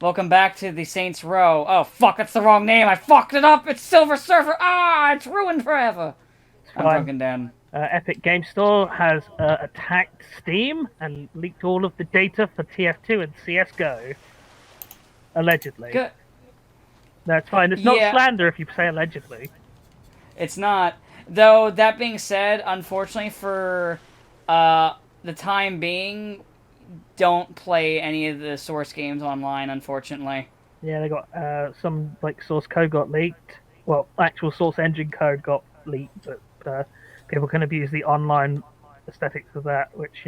Welcome back to the Saints Row. Oh, fuck, it's the wrong name. I fucked it up. It's Silver Surfer. Ah, it's ruined forever. I'm Fine. drunken Dan. Epic Game Store has attacked Steam and leaked all of the data for TF2 and CS:GO. Allegedly. Good. That's fine. It's not Yeah, slander if you say allegedly. it's not. Though, that being said, unfortunately for the time being, don't play any of the source games online, unfortunately. Yeah, they got some like source code got leaked. Well, actual source engine code got leaked, but people can abuse the online aesthetics of that, which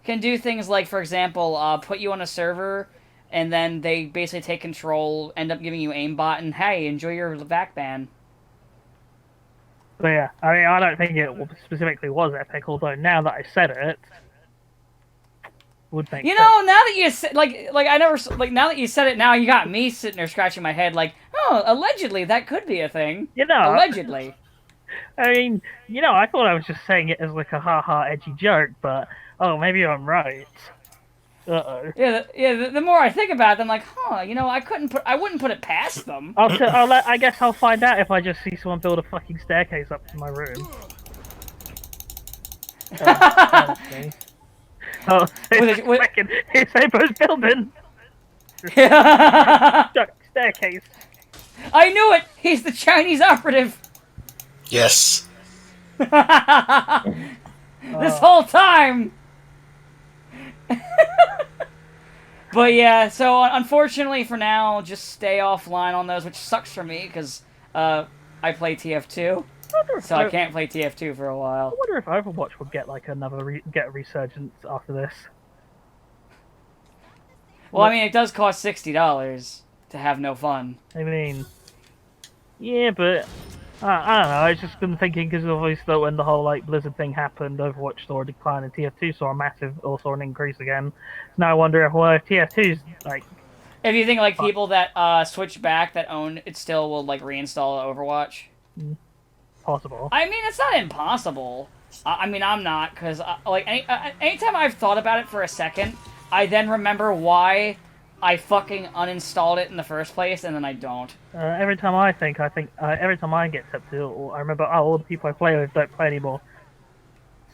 Can do things like, for example, put you on a server, and then they basically take control, end up giving you aimbot, and hey, enjoy your back ban. But yeah, I mean, I don't think it specifically was Epic, although now that I said it, would make You sense. know, now that you like I never like now that you said it, now you got me sitting there scratching my head, like, oh, allegedly that could be a thing. You know, Allegedly. I mean, I thought I was just saying it as like a ha edgy joke, but oh, maybe I'm right. Uh-oh. Yeah, the more I think about it, I'm like, huh, I wouldn't put it past them. I guess I'll find out if I just see someone build a fucking staircase up to my room. Honestly. Oh, it's Abo's building staircase. I knew it. He's the Chinese operative. Yes. This Oh, whole time. But yeah, so unfortunately for now, just stay offline on those, which sucks for me because I play TF2, so I can't play TF2 for a I while. wonder if Overwatch would get like get a resurgence after this. Well, I mean, it does cost $60 to have no fun. I mean, yeah, but I don't know. I've just been thinking because obviously when the whole like Blizzard thing happened, Overwatch saw a decline and TF2 saw a massive, or saw an increase again. So now I wonder if TF2's like If you think like people that switch back that own it still will like reinstall Overwatch. possible. I mean, it's not impossible. I mean, I'm not because anytime I've thought about it for a second, I then remember why I fucking uninstalled it in the first place, and then I don't. Every time every time I get tempted, I remember all the people I play with don't play anymore.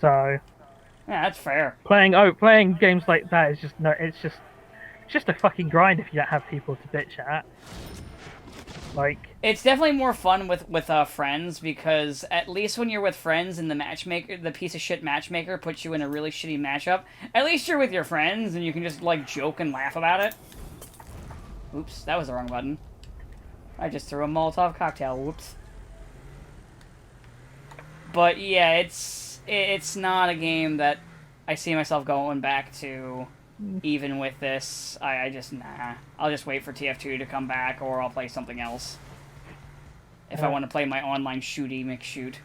So Yeah, that's fair. playing games like that is just no. It's just a fucking grind if you don't have people to bitch at. Like, It's definitely more fun with friends because at least when you're with friends and the matchmaker, the piece of shit matchmaker puts you in a really shitty matchup, at least you're with your friends and you can just like joke and laugh about it. Oops, that was the wrong button. I just threw a Molotov cocktail. Whoops. But yeah, it's not a game that I see myself going back to. Even with this, I just nah. I'll just wait for TF2 to come back, or I'll play something else. If I want to play my online shooty McShoot.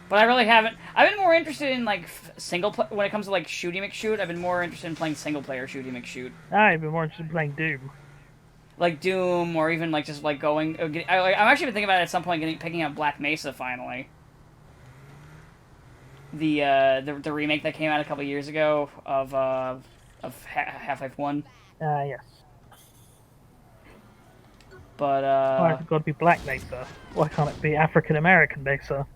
But I really haven't. I've been more interested in like when it comes to like shooty McShoot. I've been more interested in playing single player shooty McShoot, I've been more interested in playing Doom. like Doom, or even like just like going. I'm actually been thinking about it at some point picking up Black Mesa finally. The remake that came out a couple years ago of Half-Life 1. Yes. But Why has it got to be Black Mesa? Why can't it be African American Mesa?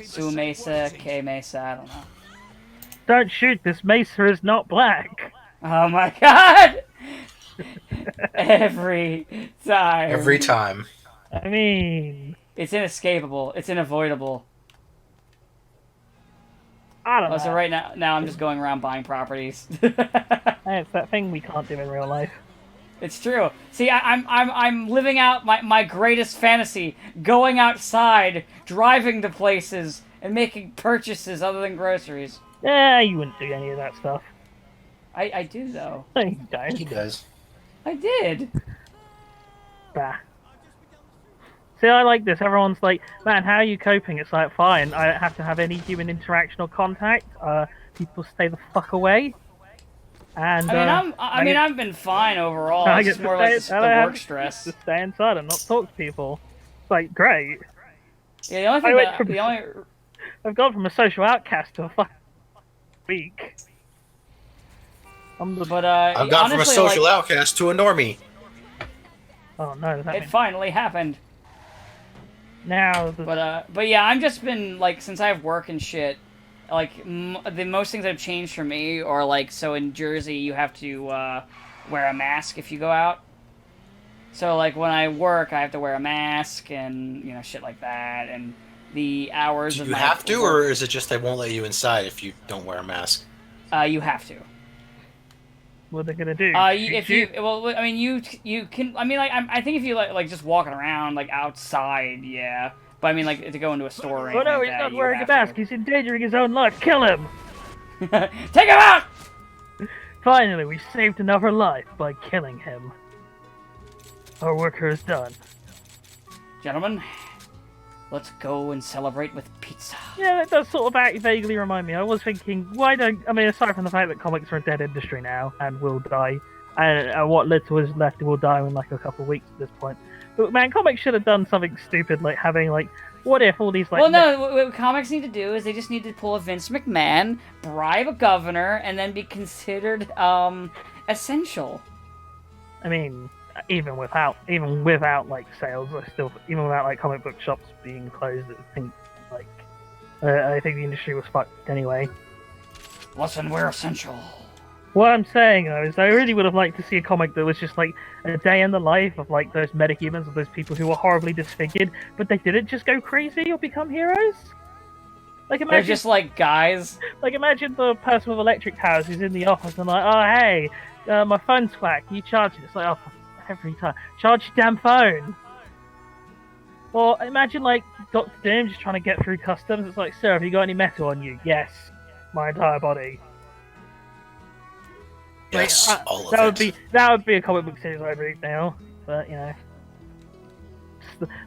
Sue Mesa, K Mesa, I don't know. Don't shoot! This Mesa is not black. Oh my god! Every time. Every time. I mean, It's inescapable. It's unavoidable. I don't Oh, know. so right now I'm just going around buying properties. Hey, it's that thing we can't do in real life. It's true. See, I'm living out my greatest fantasy, going outside, driving to places, and making purchases other than groceries. Yeah, you wouldn't do any of that stuff. I do though. You He don't. does. I did. Bah. See, I like this. Everyone's like, man, how are you coping? It's like, fine, I don't have to have any human interaction or contact. People stay the fuck away. And I mean I've been fine overall. I It's get just to more like stay, the I have work stress. to stay inside and not talk to people. It's like, great. Yeah, the only thing I went that from- the only I've gone from a social outcast to a fucking week. But I've gone from a honestly, social like, outcast to a normie. Oh no, that it means finally happened. now. But yeah, I've just been like, since I have work and shit, like the most things that have changed for me are like, so in Jersey you have to wear a mask if you go out. So like when I work, I have to wear a mask and shit like that, and the hours Do of you my have to, work, or is it just they won't let you inside if you don't wear a mask? you have to. What are they gonna do? If you, well, I mean, you can. I mean, like, I think if you like just walking around like outside, yeah. But I mean, like to go into a store. Or Oh anything no, like he's that, not you wearing a have mask. to. He's endangering his own life. Kill him! Take him out! Finally, we saved another life by killing him. Our worker is done. Gentlemen, let's go and celebrate with pizza. Yeah, that does sort of vaguely remind me. I was thinking, I mean, aside from the fact that comics are a dead industry now and will die, and what little is left will die in like a couple of weeks at this point. But man, comics should have done something stupid like having like, what if all these like... Well, no, what comics need to do is they just need to pull a Vince McMahon, bribe a governor, and then be considered essential. I mean, even without like sales, even without like comic book shops being closed, I think the industry was fucked anyway. Listen, we're essential. What I'm saying though is I really would have liked to see a comic that was just like a day in the life of like those metahumans, of those people who were horribly disfigured, but they didn't just go crazy or become heroes. Like imagine, They're just like guys. like imagine the person with electric powers who's in the office and like, oh hey, my phone's flat, can you charge it? It's like, oh, every time, charge your damn phone. Or imagine like Dr. Doom just trying to get through customs. It's like, sir, have you got any metal on you? Yes, my entire body. Yes, Like, all of that would be a comic book series I'd read now. But it's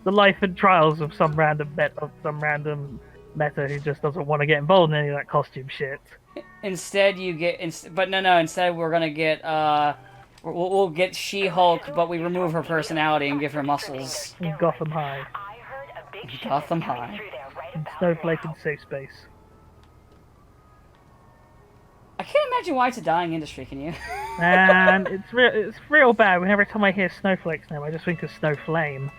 the life and trials of some random meta who just doesn't want to get involved in any of that costume shit. Instead, you get. But no. Instead, we're gonna get. We'll get She-Hulk, but we remove her personality and give her muscles. In Gotham High. Gotham High. In Snowflake and Safe Space. I can't imagine why it's a dying industry. Can you? And it's real bad. Whenever time I hear Snowflake's name, I just think of Snowflame.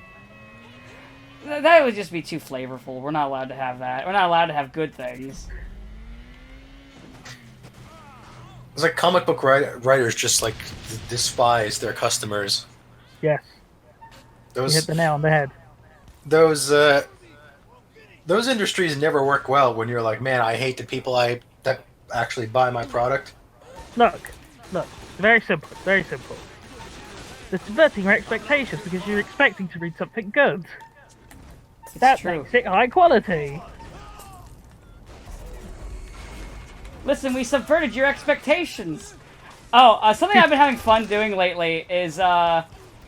That would just be too flavorful. We're not allowed to have that. We're not allowed to have good things. It's like comic book writers just like despise their customers. Yes. You hit the nail on the head. Those industries never work well when you're like, man, I hate the people that actually buy my product. Look. Very simple. Very simple. It's subverting your expectations because you're expecting to read something good. That true. makes it high quality. Listen, we subverted your expectations. Oh, something I've been having fun doing lately is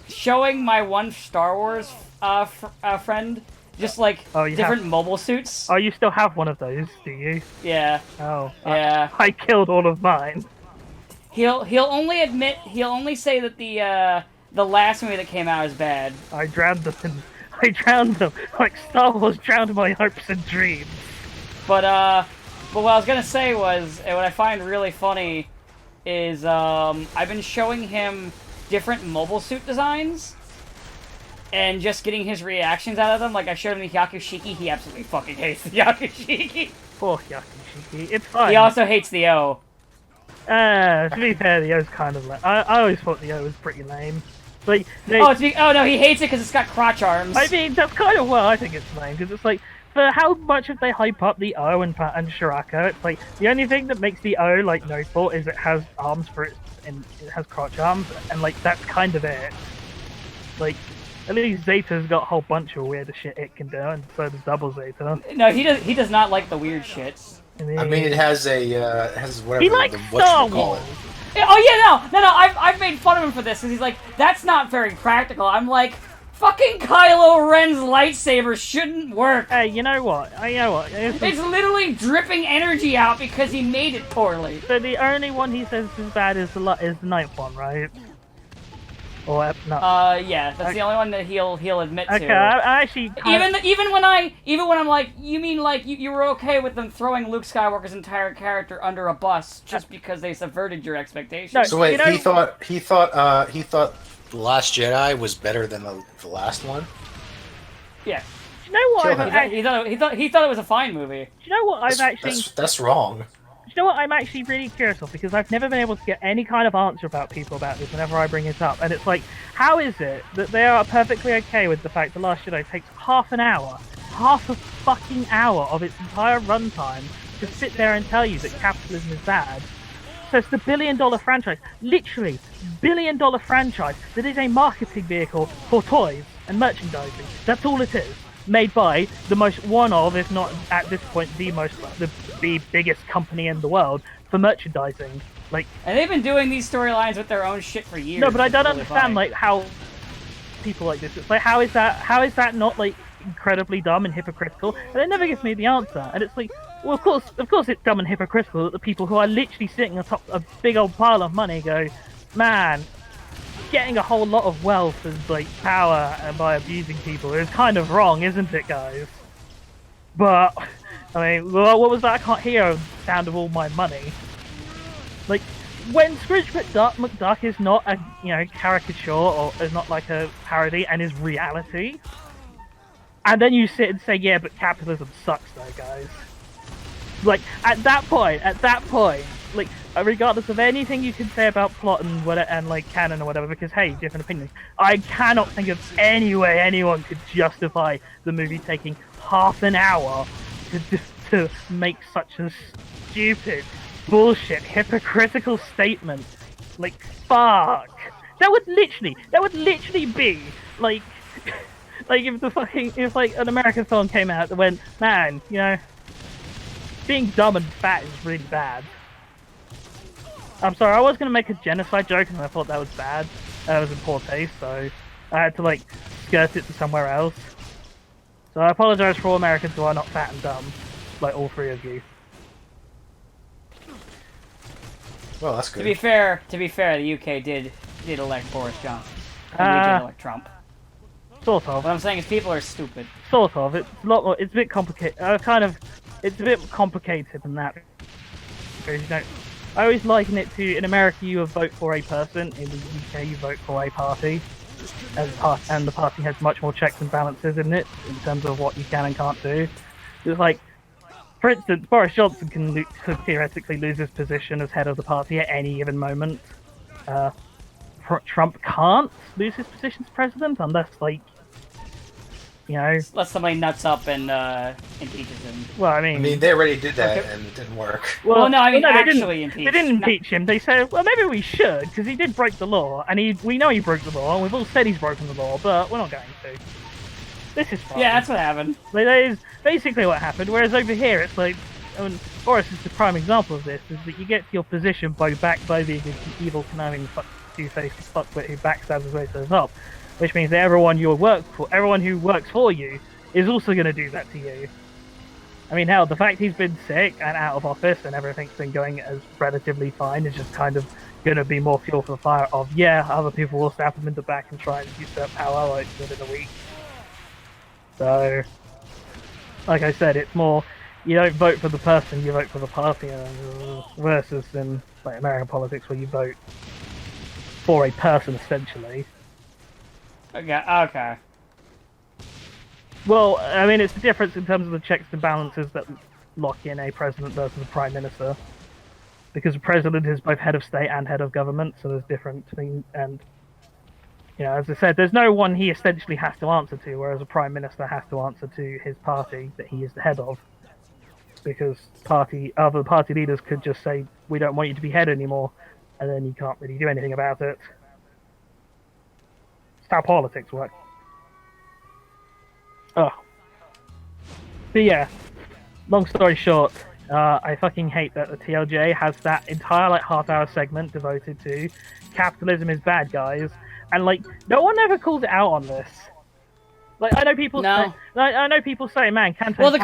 showing my one Star Wars friend just like different mobile suits. Oh, you still have one of those, do you? Yeah. Oh. Yeah. I killed all of mine. He'll only say that the last movie that came out is bad. I drowned them. Like Star Wars drowned my hopes and dreams. But what I was gonna say was, and what I find really funny is, I've been showing him different mobile suit designs, and just getting his reactions out of them. Like I showed him the Yakushiki, he absolutely fucking hates the Yakushiki. Poor Yakushiki. It's fine. He also hates the O. To be fair, the O's kind of lame. I always thought the O was pretty lame. Like, oh no, he hates it because it's got crotch arms. I mean, that's kind of I think it's lame, because it's like, for how much of they hype up the O and Shirako, it's like, the only thing that makes the O, like, notable is it has arms for it, and it has crotch arms, and, like, that's kind of it. Like, at least Zeta's got a whole bunch of weird shit it can do, and so does Double Zeta. No, he does not like the weird shit. I mean, it has whatever. He likes Star Wars! Oh yeah, no, I've made fun of him for this, because he's like, that's not very practical. I'm like, fucking Kylo Ren's lightsaber shouldn't work. Hey, you know what? It's literally dripping energy out because he made it poorly. So the only one he says is bad is the ninth one, right? Or no? Yeah, that's the only one that he'll admit Okay, to. I actually Even when I'm like, you mean like you were okay with them throwing Luke Skywalker's entire character under a bus just because they subverted your expectations? No, So wait, you know- he thought The Last Jedi was better than the last one. Yeah. Do you know what? Kill him. He thought it was a fine movie. Do you know what I've actually? That's wrong. You know what I'm actually really curious of, because I've never been able to get any kind of answer about people about this whenever I bring it up, and it's like, how is it that they are perfectly okay with the fact The Last Jedi takes half a fucking hour of its entire runtime to sit there and tell you that capitalism is bad? So it's the billion-dollar franchise, literally billion-dollar franchise, that is a marketing vehicle for toys and merchandising. That's all it is. Made by the most one of, if not at this point, the biggest company in the world for merchandising. Like, And they've been doing these storylines with their own shit for years. no, but I don't It's really understand funny. like how people like this. It's like, how is that not like incredibly dumb and hypocritical? And it never gives me the answer. And it's like, well, of course, it's dumb and hypocritical that the people who are literally sitting atop a big old pile of money go, man, getting a whole lot of wealth and like power and by abusing people is kind of wrong, isn't it, guys? But I mean, well, what was that? I can't hear the sound of all my money. Like, when Scrooge McDuck is not a caricature or is not like a parody and is reality, and then you sit and say, yeah, but capitalism sucks, though, guys. Like, at that point, like, regardless of anything you can say about plot and whatever, and like canon or whatever, because hey, different opinions, I cannot think of any way anyone could justify the movie taking half an hour to make such a stupid, bullshit, hypocritical statement. Like, fuck. That would literally be like, like if like an American film came out that went, man, being dumb and fat is really bad. I'm sorry, I was going to make a genocide joke and I thought that was bad. That was in poor taste, so I had to like skirt it to somewhere else. So I apologize for all Americans who are not fat and dumb, like all three of you. Well, that's To good. be fair, the UK did elect Boris Johnson. And we did elect Trump. Sort of. What I'm saying is people are stupid. Sort of. It's a lot more. It's a bit complicated. It's a bit complicated than that. Because, I always liken it to, in America you vote for a person, in the UK you vote for a party, and the party has much more checks and balances in it in terms of what you can and can't do. It's like, for instance, Boris Johnson could theoretically lose his position as head of the party at any given moment. Trump can't lose his position as president unless, like, Let somebody nuts up and impeaches him. well, I mean, they already did that and it didn't work. Well, no, I mean they actually didn't, impeach. They didn't impeach him. They said, well, maybe we should, because he did break the law, and we know he broke the law, and we've all said he's broken the law, but we're not going to. This is fine. Yeah, that's what happened. Like, that is basically what happened, whereas over here, it's like, Boris is the prime example of this, is that you get to your position by being an evil, conniving, two-faced fuckwit who backstabs his way to the top, which means that everyone who works for you, is also going to do that to you. I mean, hell, the fact he's been sick and out of office and everything's been going as relatively fine is just kind of going to be more fuel for the fire of, yeah, other people will stab him in the back and try and usurp power like within a week. So, like I said, it's more, you don't vote for the person, you vote for the party, versus in like American politics where you vote for a person, essentially. Okay. Well, I mean, it's the difference in terms of the checks and balances that lock in a president versus a prime minister. Because a president is both head of state and head of government, so there's different between, and, as I said, there's no one he essentially has to answer to, whereas a prime minister has to answer to his party that he is the head of. Because other party leaders could just say, we don't want you to be head anymore, and then you can't really do anything about it. It's how politics work. Oh. But yeah, long story short, I fucking hate that the TLJ has that entire half-hour segment devoted to capitalism is bad, guys, and no one ever calls it out on this. I know people. No. I know people say, "Man, Canton." Well, the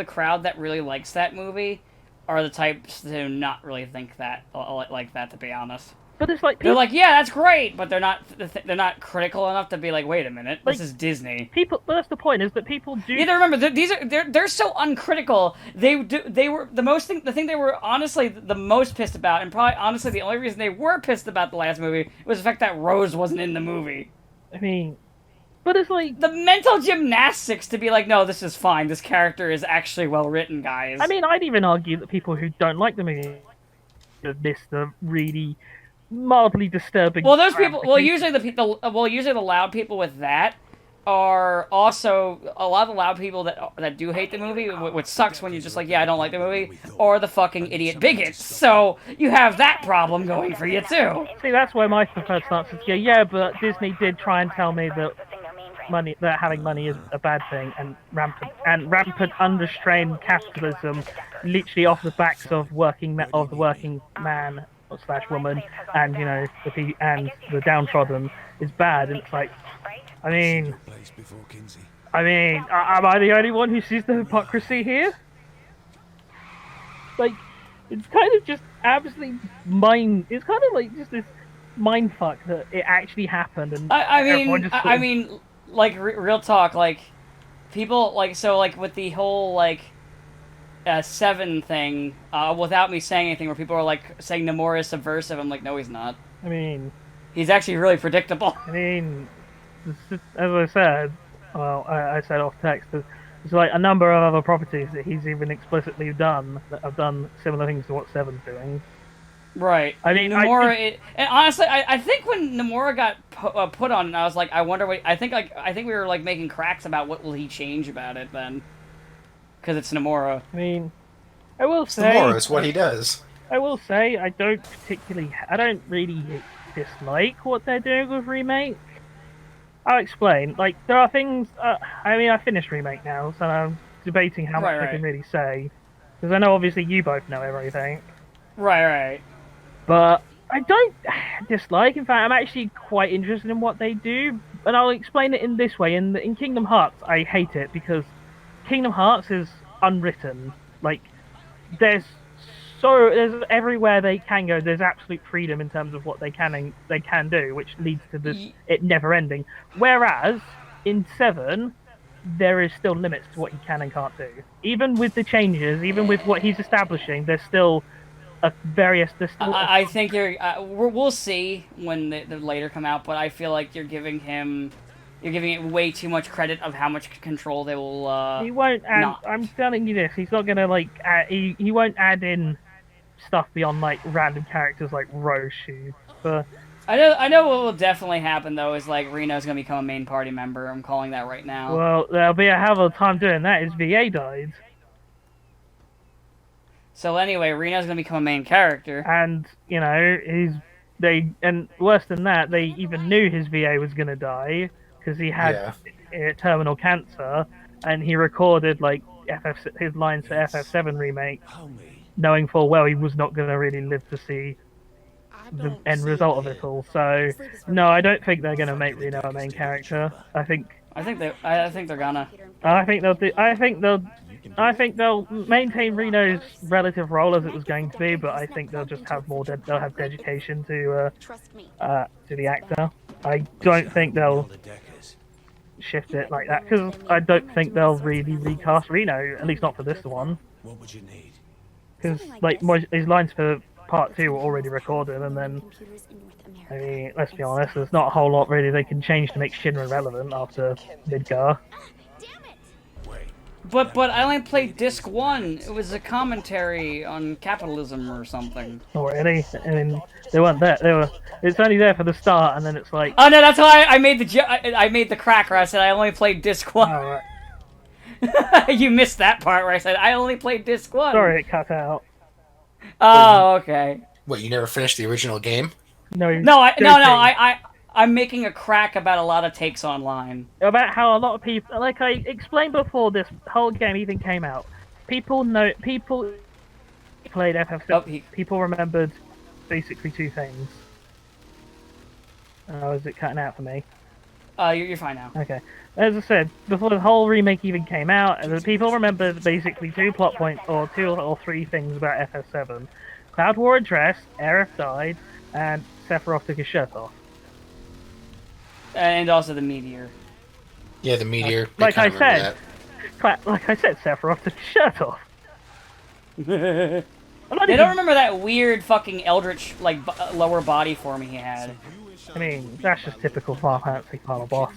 crowd that really likes that movie are the types who not really think that like that. To be honest, But it's like They're like, yeah, that's great, but they're not critical enough to be like, wait a minute, Like, this is Disney. people. But that's the point, is that people do. You have to remember, they're so uncritical. They were the thing they were honestly the most pissed about, and probably honestly the only reason they were pissed about the last movie was the fact that Rose wasn't in the movie. I mean, but it's like The mental gymnastics to be like, no, this is fine. This character is actually well written, guys. I mean, I'd even argue that people who don't like the movie have missed the really mildly disturbing. well, those people. Well, ramifications. usually the loud people with that are also a lot of the loud people that do hate the movie, which sucks when you're just like, yeah, I don't like the movie, or the fucking idiot bigots. So you have that problem going for you too. See, that's where my preferred stance is. Yeah, but Disney did try and tell me that having money is a bad thing, and rampant unrestrained capitalism, literally off the backs of the working man / woman, and the downtrodden is bad. And it's like, I mean, am I the only one who sees the hypocrisy here? Like, it's kind of just absolutely It's kind of like just this mind fuck that it actually happened, and I mean, like real talk, like people like so like with the whole like Seven thing, without me saying anything, where people are like saying Nomura is subversive. I'm like, no, he's not. I mean, he's actually really predictable. I mean, as I said, well, I said off text, there's like a number of other properties that he's even explicitly done that have done similar things to what Seven's doing. Right. I mean, Nomura. And honestly, I think when Nomura got put on, I was like, I wonder what. I think we were like making cracks about what will he change about it then, because it's Nomura. I mean, I will say Nomura is what he does. I will say I don't really dislike what they're doing with Remake. I'll explain. Like, there are things. I finished Remake now, so I'm debating how much I can really say, because I know obviously you both know everything. Right. But I don't dislike. In fact, I'm actually quite interested in what they do, and I'll explain it in this way. In Kingdom Hearts, I hate it because Kingdom Hearts is unwritten. Like, there's everywhere they can go. There's absolute freedom in terms of what they can do, which leads to this it never ending. Whereas in 7, there is still limits to what he can and can't do. Even with the changes, even with what he's establishing, there's still I think we'll see when the later come out, but I feel like you're giving it way too much credit of how much control they will. He won't add. I'm telling you this. He's not gonna he won't add in stuff beyond like random characters like Roshu. But I know what will definitely happen though is like Reno's gonna become a main party member. I'm calling that right now. Well, there'll be a hell of a time doing that. His VA died. So anyway, Reno's gonna become a main character, and and worse than that, they even knew his VA was gonna die because he had terminal cancer, and he recorded like his lines for FF7 remake, knowing full well he was not gonna really live to see the end result of it all. So no, I don't think they're gonna make Reno a main character. I think they're gonna. I think they'll maintain Reno's relative role as it was going to be, but I think they'll just have they'll have dedication to the actor. I don't think they'll shift it like that, because I don't think they'll really recast Reno, at least not for this one. What would you need? Because like his lines for Part 2 were already recorded, and then I mean, let's be honest, there's not a whole lot really they can change to make Shinra relevant after Midgar. But I only played disc 1. It was a commentary on capitalism or something. Oh really? I mean, they weren't there. It's only there for the start, and then it's like. Oh no, that's why I made I made the crack where I said I only played disc 1. Oh, right. You missed that part where I said I only played disc 1. Sorry, it cut out. Oh, okay. What, you never finished the original game? I'm making a crack about a lot of takes online. About how a lot of people, like I explained before this whole game even came out, people played FF7, people remembered basically 2 things. Is it cutting out for me? You're fine now. Okay. As I said, before the whole remake even came out, the people remembered basically 2 plot points, or 2 or 3 things about FF7. Cloud War addressed, Aerith died, and Sephiroth took his shirt off. And also the meteor. Yeah, the meteor. Like I kinda remember said, Sephiroth took his shirt off. They I'm not don't even- remember that weird fucking eldritch like lower body form he had. I mean, that's just typical Final Fantasy final boss.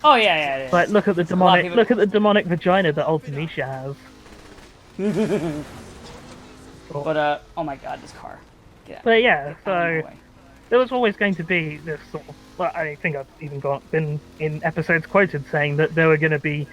Oh yeah, it is. Like, look at the lot of demonic, people- look at the demonic vagina that Ultimecia has. But oh my god, this car. Get out. But yeah, Out of so my way. there was always going to be this sort of. Well, I think I've even been in episodes quoted saying that there were going to be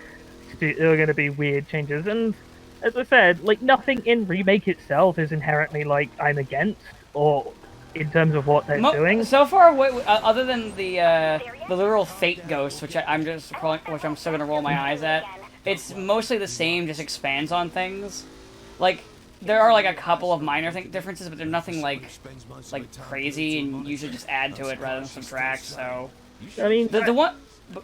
weird changes, and as I said, like nothing in remake itself is inherently like I'm against or in terms of what they're doing. So far, other than the literal fate ghost, which I'm still gonna roll my eyes at, it's mostly the same, just expands on things. Like there are like a couple of minor differences, but they're nothing like crazy, and usually just add to it rather than subtract. So I mean, the one,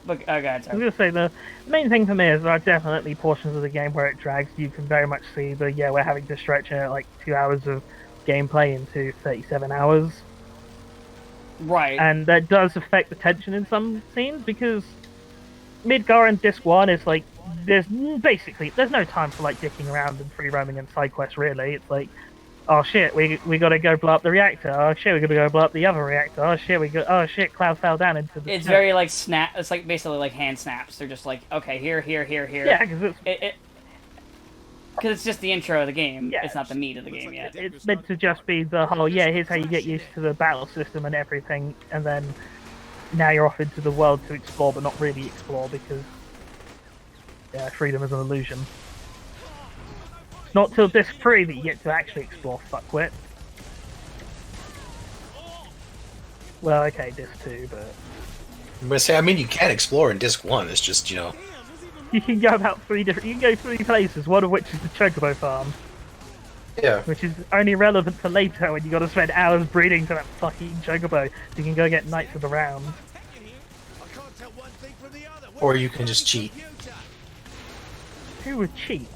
but go ahead, I was sorry. going to say the main thing for me is there are definitely portions of the game where it drags. You can very much see we're having to stretch like 2 hours of gameplay into 37 hours. Right. And that does affect the tension in some scenes because Midgar and Disc 1 is like there's no time for like dicking around and free roaming and side quests really. It's like, oh shit, we gotta go blow up the reactor. Oh shit, we gotta go blow up the other reactor. Oh shit, Cloud fell down into the. It's very like snap. It's like basically like hand snaps. They're just like, okay, here. Yeah, because Because it's just the intro of the game. Yeah. It's not the meat of the game yet. it's meant to just be the whole here's how you get used to the battle system and everything, and then now you're off into the world to explore, but not really explore because freedom is an illusion. It's not till disc 3 that you get to actually explore, fuckwit. Well, okay, disc 2, but I'm gonna say, I mean, you can explore in Disc 1. It's just, you can go about you can go 3 places, one of which is the Chocobo farm, yeah. which is only relevant for later when you got to spend hours breeding to that fucking Chocobo. You can go get Knights of the Round. Or you can just cheat. Who would cheat?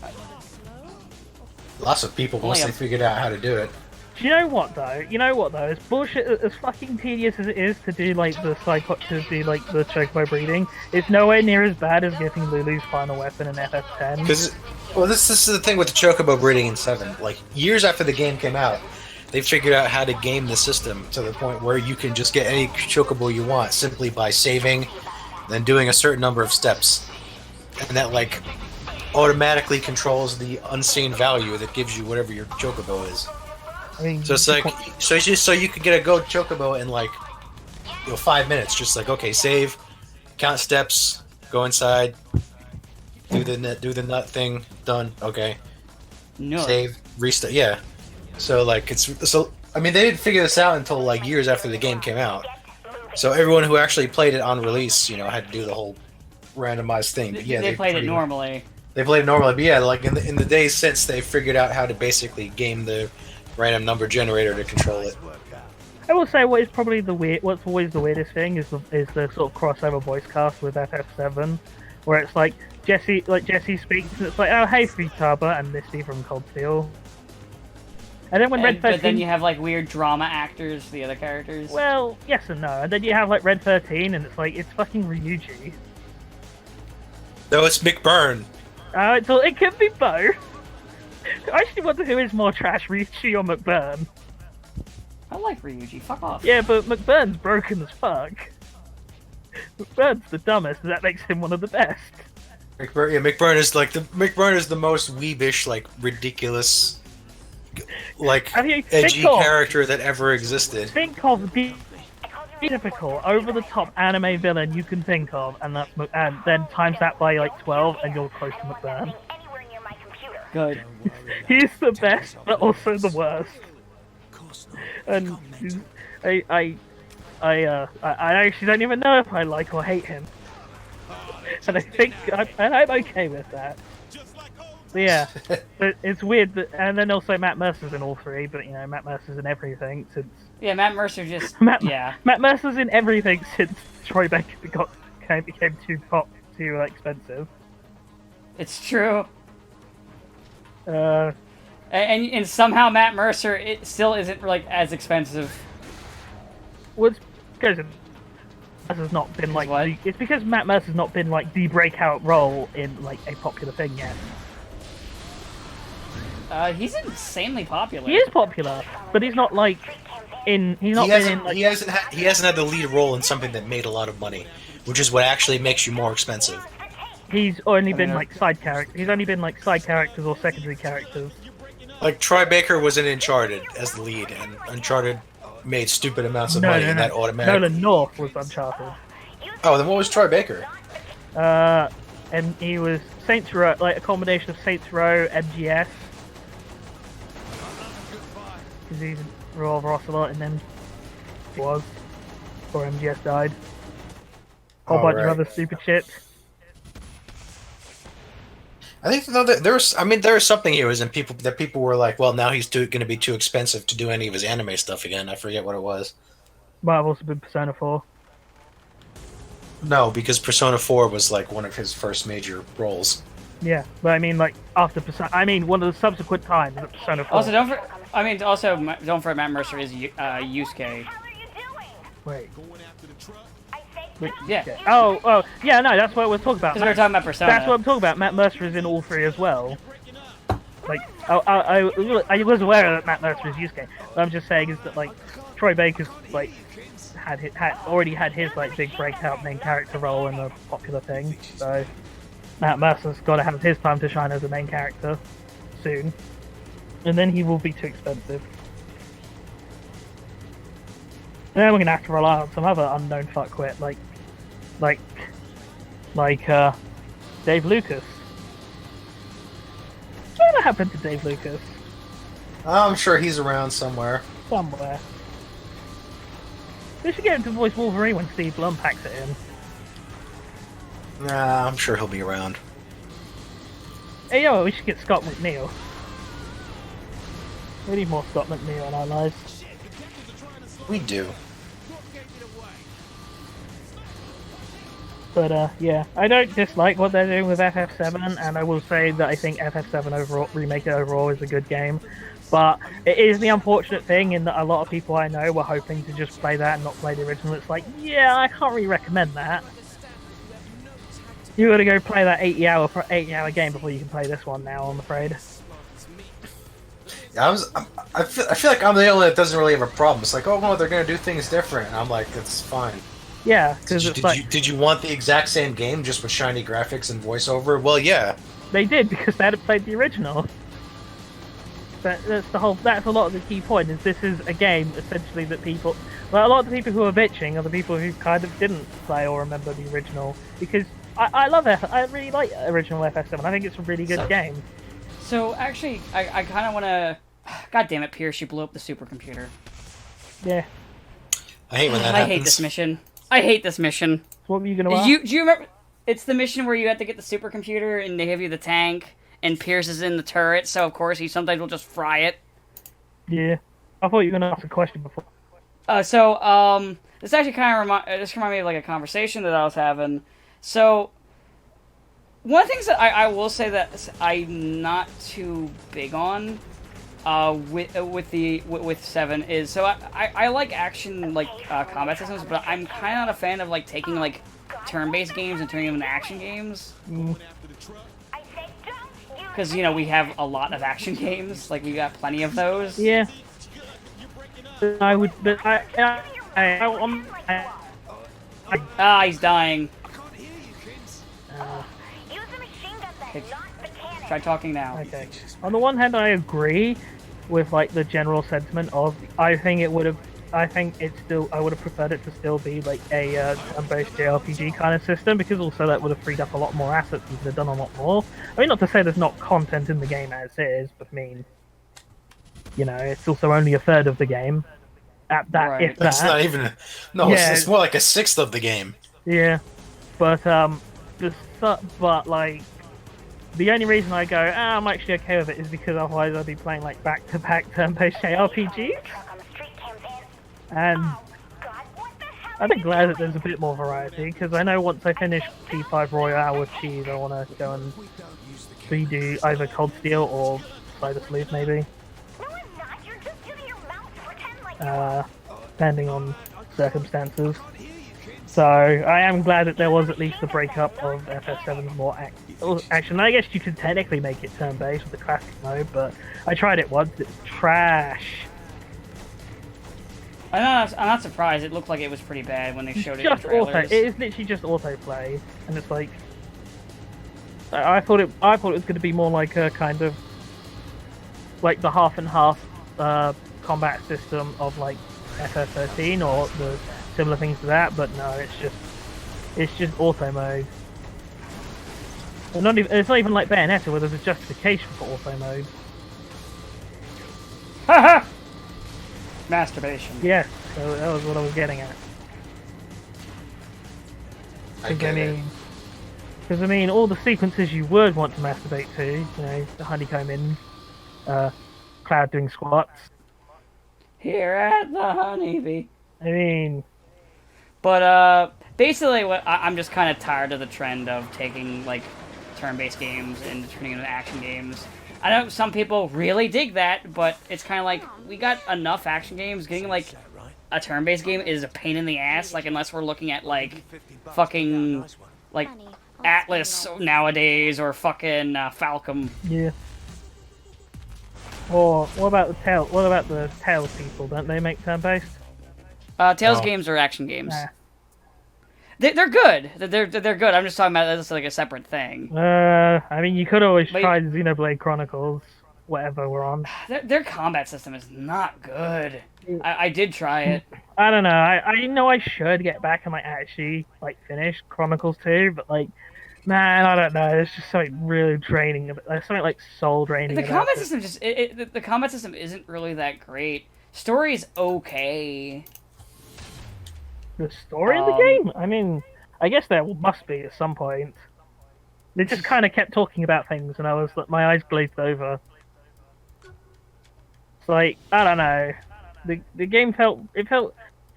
Lots of people, once yeah. they figured out how to do it. Do you know what though? As bullshit, as fucking tedious as it is to do like the the Chocobo breeding, it's nowhere near as bad as getting Lulu's final weapon in FF10. Because, well, this is the thing with the Chocobo breeding in 7. Like, years after the game came out, they figured out how to game the system to the point where you can just get any Chocobo you want simply by saving, then doing a certain number of steps. And that, like, automatically controls the unseen value that gives you whatever your Chocobo is. I mean, So it's like, so you could get a gold Chocobo in like, 5 minutes. Just like, okay, save, count steps, go inside, do the nut thing, done. Okay, No. save, restart. Yeah. So like, I mean, they didn't figure this out until like years after the game came out. So everyone who actually played it on release, had to do the whole randomized thing. But yeah, they played it pretty- normally. They played it normally, but yeah, like in the days since, they figured out how to basically game the random number generator to control it. I will say what's always the weirdest thing is the sort of crossover voice cast with FF7, where it's like Jesse speaks and it's like, oh hey Futaba and Misty from Cold Steel. And then when Red 13, But then you have like weird drama actors for the other characters. well, yes and no. And then you have like Red 13 and it's like it's fucking Ryuji. No, it's McBurn. It could be both. I actually wonder who is more trash, Ryuji or McBurn. I like Ryuji. Fuck off. Yeah, but McBurn's broken as fuck. McBurn's the dumbest, and that makes him one of the best. McBurn is the most weebish, like ridiculous, like Have you edgy think of- character that ever existed. Think of the typical over-the-top anime villain you can think of, and then times that by like 12, and you're close to McBurn. Good. He's the best, but also the worst. And I actually don't even know if I like or hate him. And I'm okay with that. But yeah, but it's weird that, and then also Matt Mercer's in all 3, but Matt Mercer's in everything since Yeah, Matt Mercer just. Matt Yeah. Mercer's in everything since Troy Baker became too expensive. It's true. Uh, And somehow Matt Mercer it still isn't like as expensive. well, it's because Mercer's not been like what? it's because Matt Mercer's not been like the breakout role in like a popular thing yet. He's insanely popular. He is popular, but he's not like in. He's not been in. Like, he hasn't had the lead role in something that made a lot of money, which is what actually makes you more expensive. he's only been like side character. He's only been like side characters or secondary characters. Like Troy Baker was in Uncharted as the lead, and Uncharted made stupid amounts of money, and that automatically. Nolan North was Uncharted. Oh, then what was Troy Baker? And he was Saints Row, like a combination of Saints Row, MGS. Because he's Revolver Ocelot, and then was, or MGS died. Whole bunch of other stupid shit. I think there's something here, isn't people were like, well, now he's going to be too expensive to do any of his anime stuff again. I forget what it was. Might have also been Persona 4. No, because Persona 4 was like one of his first major roles. Yeah, but I mean, like after Persona, one of the subsequent times at Persona 4. Also, don't forget Matt Mercer is Yusuke. Wait. Yeah. Okay. Oh, yeah, no, that's what we're talking about. Because we were talking about Persona. That's what I'm talking about. Matt Mercer is in all three as well. Like, I was aware that Matt Mercer is Yusuke. What I'm just saying is that, like, Troy Baker's, like, already had his, like, big breakout main character role in a popular thing. So, Matt Mercer's got to have his time to shine as a main character soon. And then he will be too expensive. And then we're gonna have to rely on some other unknown fuckwit, like Dave Lucas. What happened to Dave Lucas? I'm sure he's around somewhere. Somewhere. They should get him to voice Wolverine when Steve Blum packs it in. Nah, I'm sure he'll be around. Hey yo, we should get Scott McNeil. We need more Scott McNeil in our lives. We do. But yeah, I don't dislike what they're doing with FF7, and I will say that I think FF7 overall, remake overall is a good game. But it is the unfortunate thing in that a lot of people I know were hoping to just play that and not play the original. It's like, yeah, I can't really recommend that. You gotta go play that 80-hour game before you can play this one now, I'm afraid. I feel like I'm the only one that doesn't really have a problem. It's like, oh no, they're gonna do things different. And I'm like, it's fine. Yeah, because did you want the exact same game just with shiny graphics and voiceover? Well, yeah. They did because they hadn't played the original. That's a lot of the key point. Is this is a game essentially that people, well, a lot of the people who are bitching are the people who kind of didn't play or remember the original. Because I love I really like original FF7. I think it's a really good game. So actually, I kind of want to. God damn it, Pierce! You blew up the supercomputer. Yeah. I hate when that happens. I hate this mission. I hate this mission. What were you gonna ask? Do you remember? It's the mission where you have to get the supercomputer and they give you the tank, and Pierce is in the turret, so of course he sometimes will just fry it. Yeah. I thought you were gonna ask a question before. This actually kind of reminded me of like a conversation that I was having. So, one of the things that I will say that I'm not too big on with 7 is, so I like action combat systems, but I'm kind of not a fan of like taking like turn-based games and turning them into action games. Because we have a lot of action games, like we got plenty of those. Yeah. I would, but he's dying. Okay, try talking now. Okay. On the one hand, I agree with like the general sentiment of I would have preferred it to still be like a turn-based JRPG kind of system, because also that would have freed up a lot more assets and could have done a lot more. I mean, not to say there's not content in the game as is, but I mean, it's also only a third of the game. At that, right. If that. That's not even. It's more like a sixth of the game. Yeah, but like. The only reason I go, I'm actually okay with it is because otherwise I'd be playing like back-to-back turn-based JRPGs. And I'm glad that there's a bit more variety, because I know once I finish P5 Royale with Cheese, I want to go and redo either Cold Steel or Cyber Sleuth, maybe. Depending on circumstances. So I am glad that there was at least a breakup of FF7's more action. I guess you could technically make it turn-based with the classic mode, but I tried it once. It's trash. I'm not surprised. It looked like it was pretty bad when they showed it in Just auto. trailers. It is literally just autoplay, and it's like I thought it was going to be more like a kind of like the half and half combat system of like FF13 or the similar things to that, but no, it's just auto mode. And it's not even like Bayonetta where there's a justification for auto mode. Haha! Masturbation. Yes, so that was what I was getting at. I get it. Because I mean, all the sequences you would want to masturbate to, you know, the honeycomb in, Cloud doing squats. Here at the honeybee. I mean, But basically, I'm just kind of tired of the trend of taking like turn-based games and turning into action games. I know some people really dig that, but it's kind of like we got enough action games. Getting like a turn-based game is a pain in the ass. Like unless we're looking at like fucking like Atlas nowadays or fucking Falcom. yeah. Or what about the Tales people? Don't they make turn-based? Tales Oh. games are action games. Nah. They're good. They're good. I'm just talking about this like a separate thing. I mean, you could always Wait. try Xenoblade Chronicles, whatever we're on. Their combat system is not good. I did try it. I don't know. I know I should get back and like actually like finish Chronicles 2, but like, man, I don't know. There's just something really draining. There's something like soul draining. The about combat it. system just the combat system isn't really that great. Story's okay. The story of the game? I mean, I guess there must be at some point. They just kind of kept talking about things, and I was like, my eyes glazed over. It's like, I don't know. The game felt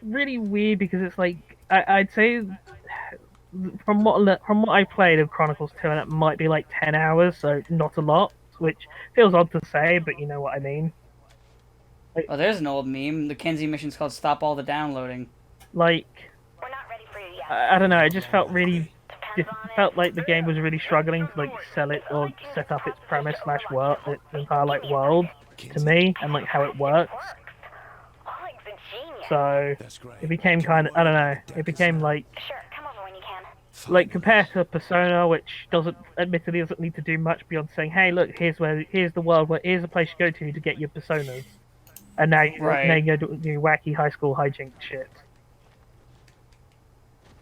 really weird because it's like I'd say from what I played of Chronicles 2, and it might be like 10 hours, so not a lot, which feels odd to say, but you know what I mean. Oh, there's an old meme. The Kenzie mission's called "Stop All the Downloading." Like, We're not ready for you yet. I don't know. It just felt felt like the game was really struggling to like sell it or set up its premise / world, its entire like world to me, and like how it works. Oleg's a genius. So That's great. it became kind of, I don't know. It became like Sure, come over when you can. compared to Persona, which admittedly doesn't need to do much beyond saying, "Hey, look, here's the world, here's the place you go to get your personas," and now Right. you go do wacky high school hijink shit,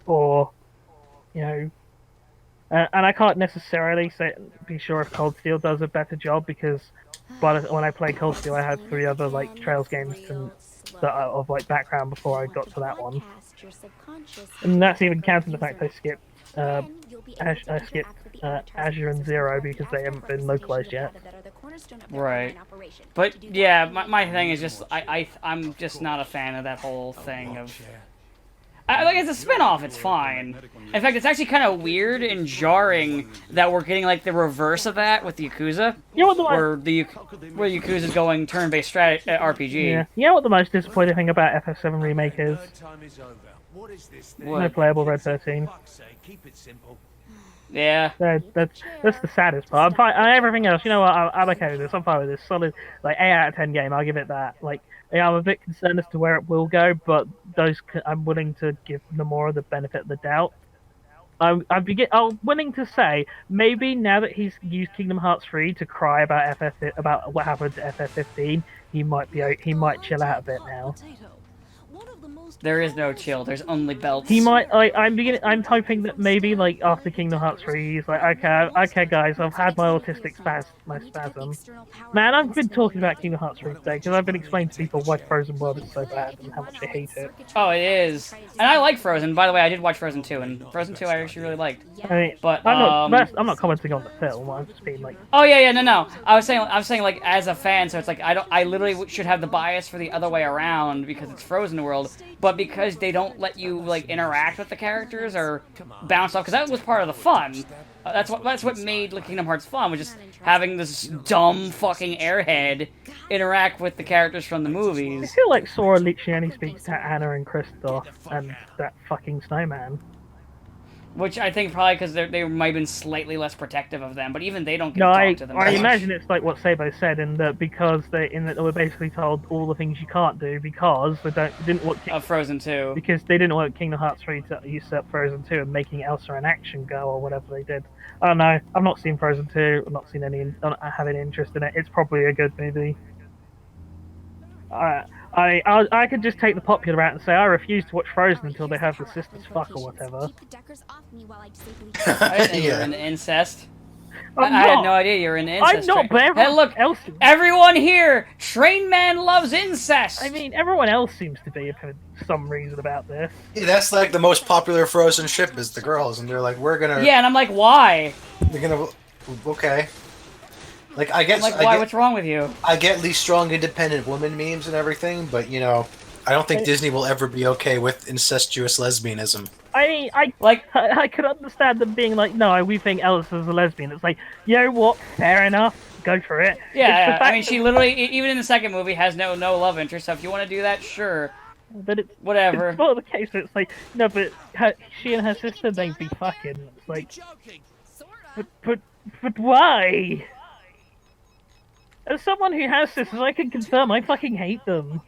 or you know. And I can't necessarily be sure if Cold Steel does a better job because, when I played Cold Steel, I had 3 other like Trails games of like background before I got to that one, and that's even counting the fact I skipped Azure and Zero because they haven't been localized yet. Right. But yeah, my thing is just I'm just not a fan of that whole thing of. Like it's a spin-off, it's fine. In fact, it's actually kind of weird and jarring that we're getting like the reverse of that with Yakuza, You know what the where Yakuza's going turn-based RPG. yeah. You know what the most disappointing thing about FF7 Remake is? Time is over. What is this thing? What? No playable Red 13. Fuck's sake, keep it simple. Yeah. That's the saddest part. I'm fine. Everything else, you know what? I'm okay with this. I'm fine with this. Solid, like 8 out of 10 game. I'll give it that. Like, yeah, I'm a bit concerned as to where it will go, but I'm willing to give Nomura the benefit of the doubt. I'm willing to say maybe now that he's used Kingdom Hearts 3 to cry about about what happened to FF15, he might chill out a bit now. There is no chill. There's only belts. He might I'm hoping that maybe like after Kingdom Hearts 3 he's like, okay guys, I've had my autistic spasm. Man, I've been talking about Kingdom Hearts 3 today because I've been explaining to people why Frozen World is so bad and how much I hate it. Oh, it is. And I like Frozen. By the way, I did watch Frozen 2, and Frozen 2 I actually really liked. I mean, But I'm not commenting on the film. I'm just being like, Oh yeah, no. I was saying like as a fan, so it's like I literally should have the bias for the other way around because it's Frozen World, but because they don't let you like interact with the characters or bounce off, because that was part of the fun. That's what made like, Kingdom Hearts fun, was just having this dumb fucking airhead interact with the characters from the I movies. feel like Sora literally only speaks to Anna and Kristoff and that fucking snowman. Which I think probably because they might have been slightly less protective of them, but even they don't get No, to I talk to them. that much. imagine it's like what Sabo said, in that because they were basically told all the things you can't do because didn't want Of Frozen 2. because they didn't want Kingdom Hearts 3 to usurp Frozen 2 and making Elsa an action girl or whatever they did. I don't know. I've not seen Frozen 2. I've not seen any. I don't have any interest in it. It's probably a good movie. I could just take the popular route and say I refuse to watch Frozen until they have the sisters fuck or whatever. I didn't know you were Yeah. into incest. I'm I had not. no idea you were into incest. I'm not, but Hey, everyone look, else. everyone here, Train Man loves incest. I mean, everyone else seems to be for some reason about this. Yeah, that's like the most popular Frozen ship is the girls, and they're like, we're gonna, yeah, and I'm like, why? we're gonna, okay. Like I I'm guess like, why? What's wrong with you? I get these strong independent woman memes and everything, but you know, I don't think Disney will ever be okay with incestuous lesbianism. I mean, I could understand them being like, no, we think Elsa's a lesbian. It's like, you know what? Fair enough. Go for it. It's the Yeah, I fact mean, she literally, even in the second movie, has no love interest. So if you want to do that, sure, but it's whatever. It's not the case. It's like, no, but she and her sister, they'd be fucking. It's like, but why? As someone who has sisters, I can confirm I fucking hate them.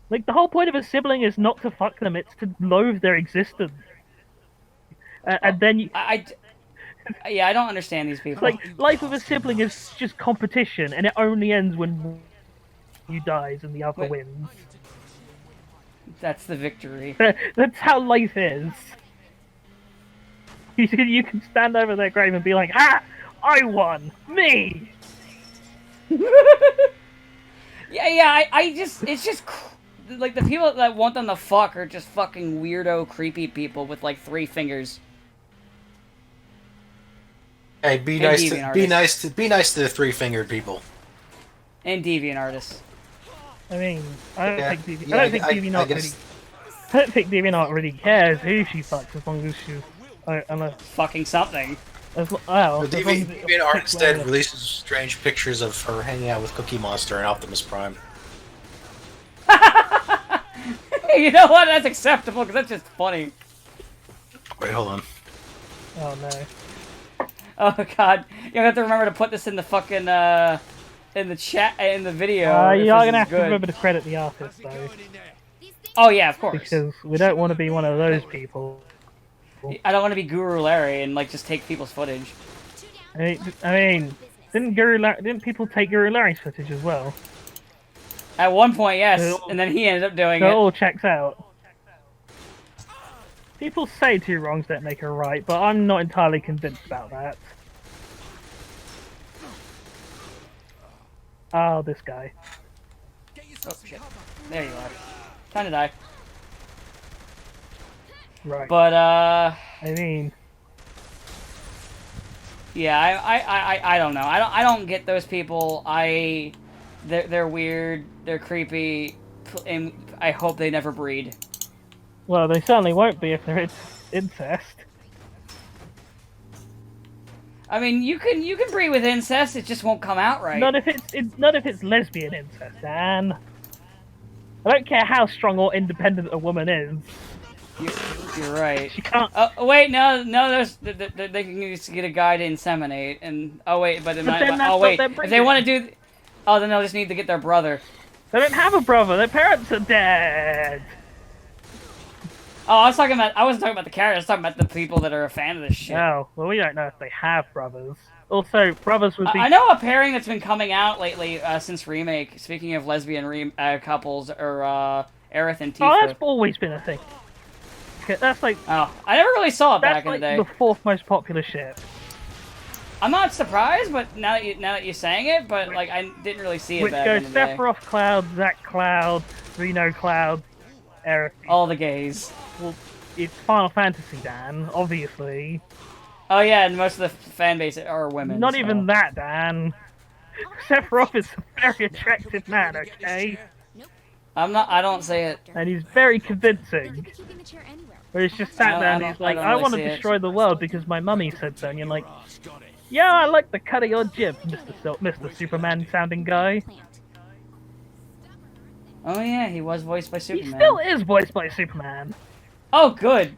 Like, the whole point of a sibling is not to fuck them, it's to loathe their existence. And then you... Yeah, I don't understand these people. Like, life of a sibling is just competition, and it only ends when you dies and the other wins. That's the victory. That's how life is. You can stand over their grave and be like, "Ha! I won! Me!" Yeah, it's just like the people that want them to fuck are just fucking weirdo, creepy people with like 3 fingers. Hey, be And nice deviant be nice to the 3-fingered people. And deviant artists. I mean, I don't Yeah, think yeah, I don't think I DeviantArt guess- really. I don't think DeviantArt really cares who she fucks as long as she's. Fucking something. Well, The DeviantArt instead releases strange pictures of her hanging out with Cookie Monster and Optimus Prime. You know what? That's acceptable because that's just funny. Wait, hold on. Oh no. Oh god, you have to remember to put this in the fucking in the chat in the video. if You are this gonna is have to good. remember to credit the artist though, Oh yeah, of course. because we don't want to be one of those people. I don't want to be Guru Larry and like just take people's footage. I mean, didn't people take Guru Larry's footage as well? At one point, yes, So- and then he ended up doing So it it. all checks out. People say 2 wrongs don't make a right, but I'm not entirely convinced about that. Oh, this guy. Oh shit! There you are. Time to die. Right. But I mean, yeah, I don't know. I don't get those people. They're weird. They're creepy, and I hope they never breed. well, they certainly won't be if they're incest. I mean, you can breed with incest. It just won't come out right. Not if it's lesbian incest, Dan. I don't care how strong or independent a woman is. You're right. She can't. Oh wait, no. They can just get a guy to inseminate, and oh wait, but it But might. then that's Oh not wait, their if they breeding. want to do, oh then they'll just need to get their brother. They don't have a brother. Their parents are dead. Oh, I wasn't talking about the characters. I was talking about the people that are a fan of this shit. Oh, well, we don't know if they have brothers. Also, brothers would be. I know a pairing that's been coming out lately since Remake. Speaking of lesbian couples, or Aerith and Oh, Tifa. that's always been a thing. Okay, that's like Oh, I never really saw it that's back in like the day. the 4th most popular ship. I'm not surprised, but now that you're saying it, but like I didn't really see it Which back goes in the day. Sephiroth Cloud, Zack Cloud, Reno Cloud, Aerith. All the gays. Well, it's Final Fantasy, Dan, obviously. Oh yeah, and most of the fan base are women. Not so. even that, Dan. Sephiroth is a very attractive man, okay? I don't say it. And he's very convincing. Where he's just sat there and he's like, I want to destroy the world because my mummy said so. And you're like, yeah, I like the cut of your jib, Mr. Superman sounding guy. Oh yeah, he was voiced by He Superman. still is voiced by Superman. Oh, good.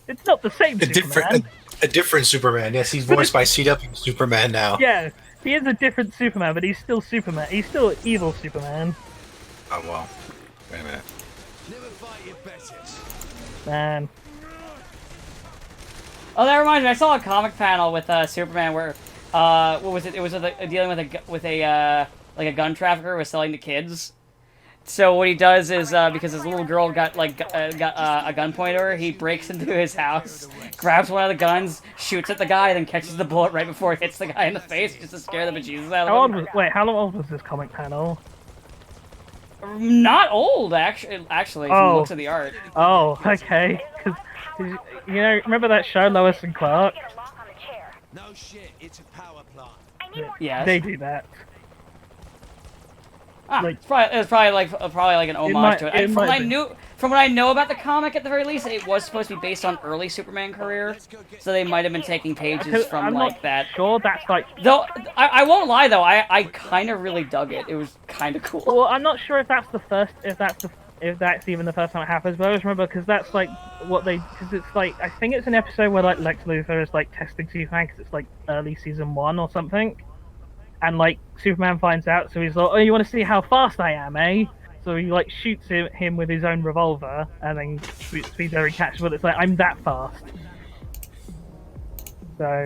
It's not the same Superman. A different Superman. Yes, he's voiced by CW Superman now. Yeah, he is a different Superman, but he's still Superman. He's still evil Superman. Oh well. Wait a minute. Never fight your betters. Man. Oh, that reminds me. I saw a comic panel with Superman where, what was it? It was dealing with a like a gun trafficker who was selling to kids. So what he does is because his little girl got a gun pointed at her, he breaks into his house, grabs one of the guns, shoots at the guy, then catches the bullet right before it hits the guy in the face, just to scare the bejesus out of him. How long old was this comic panel? Not old, actually, from the looks of the art. Oh, okay. Because you know, remember that show Lois and Clark? Get a lock on the chair. No shit, it's a power plant. I need more. Yes. They do that. It was probably like an homage to it. And from what I know about the comic, at the very least, it was supposed to be based on early Superman career, so they might have been taking pages from I'm like not that. Sure, that's like. Though I won't lie though, I kind of really dug it. It was kind of cool. Well, I'm not sure if that's the first, if that's even the first time it happens. But I always remember because that's like what they, because it's like I think it's an episode where like Lex Luthor is like testing Superman because it's like early season 1 or something. And like Superman finds out, so he's like, "Oh, you want to see how fast I am, eh?" So he like shoots him with his own revolver, and then speeds over and catches. But it's like I'm that fast. So,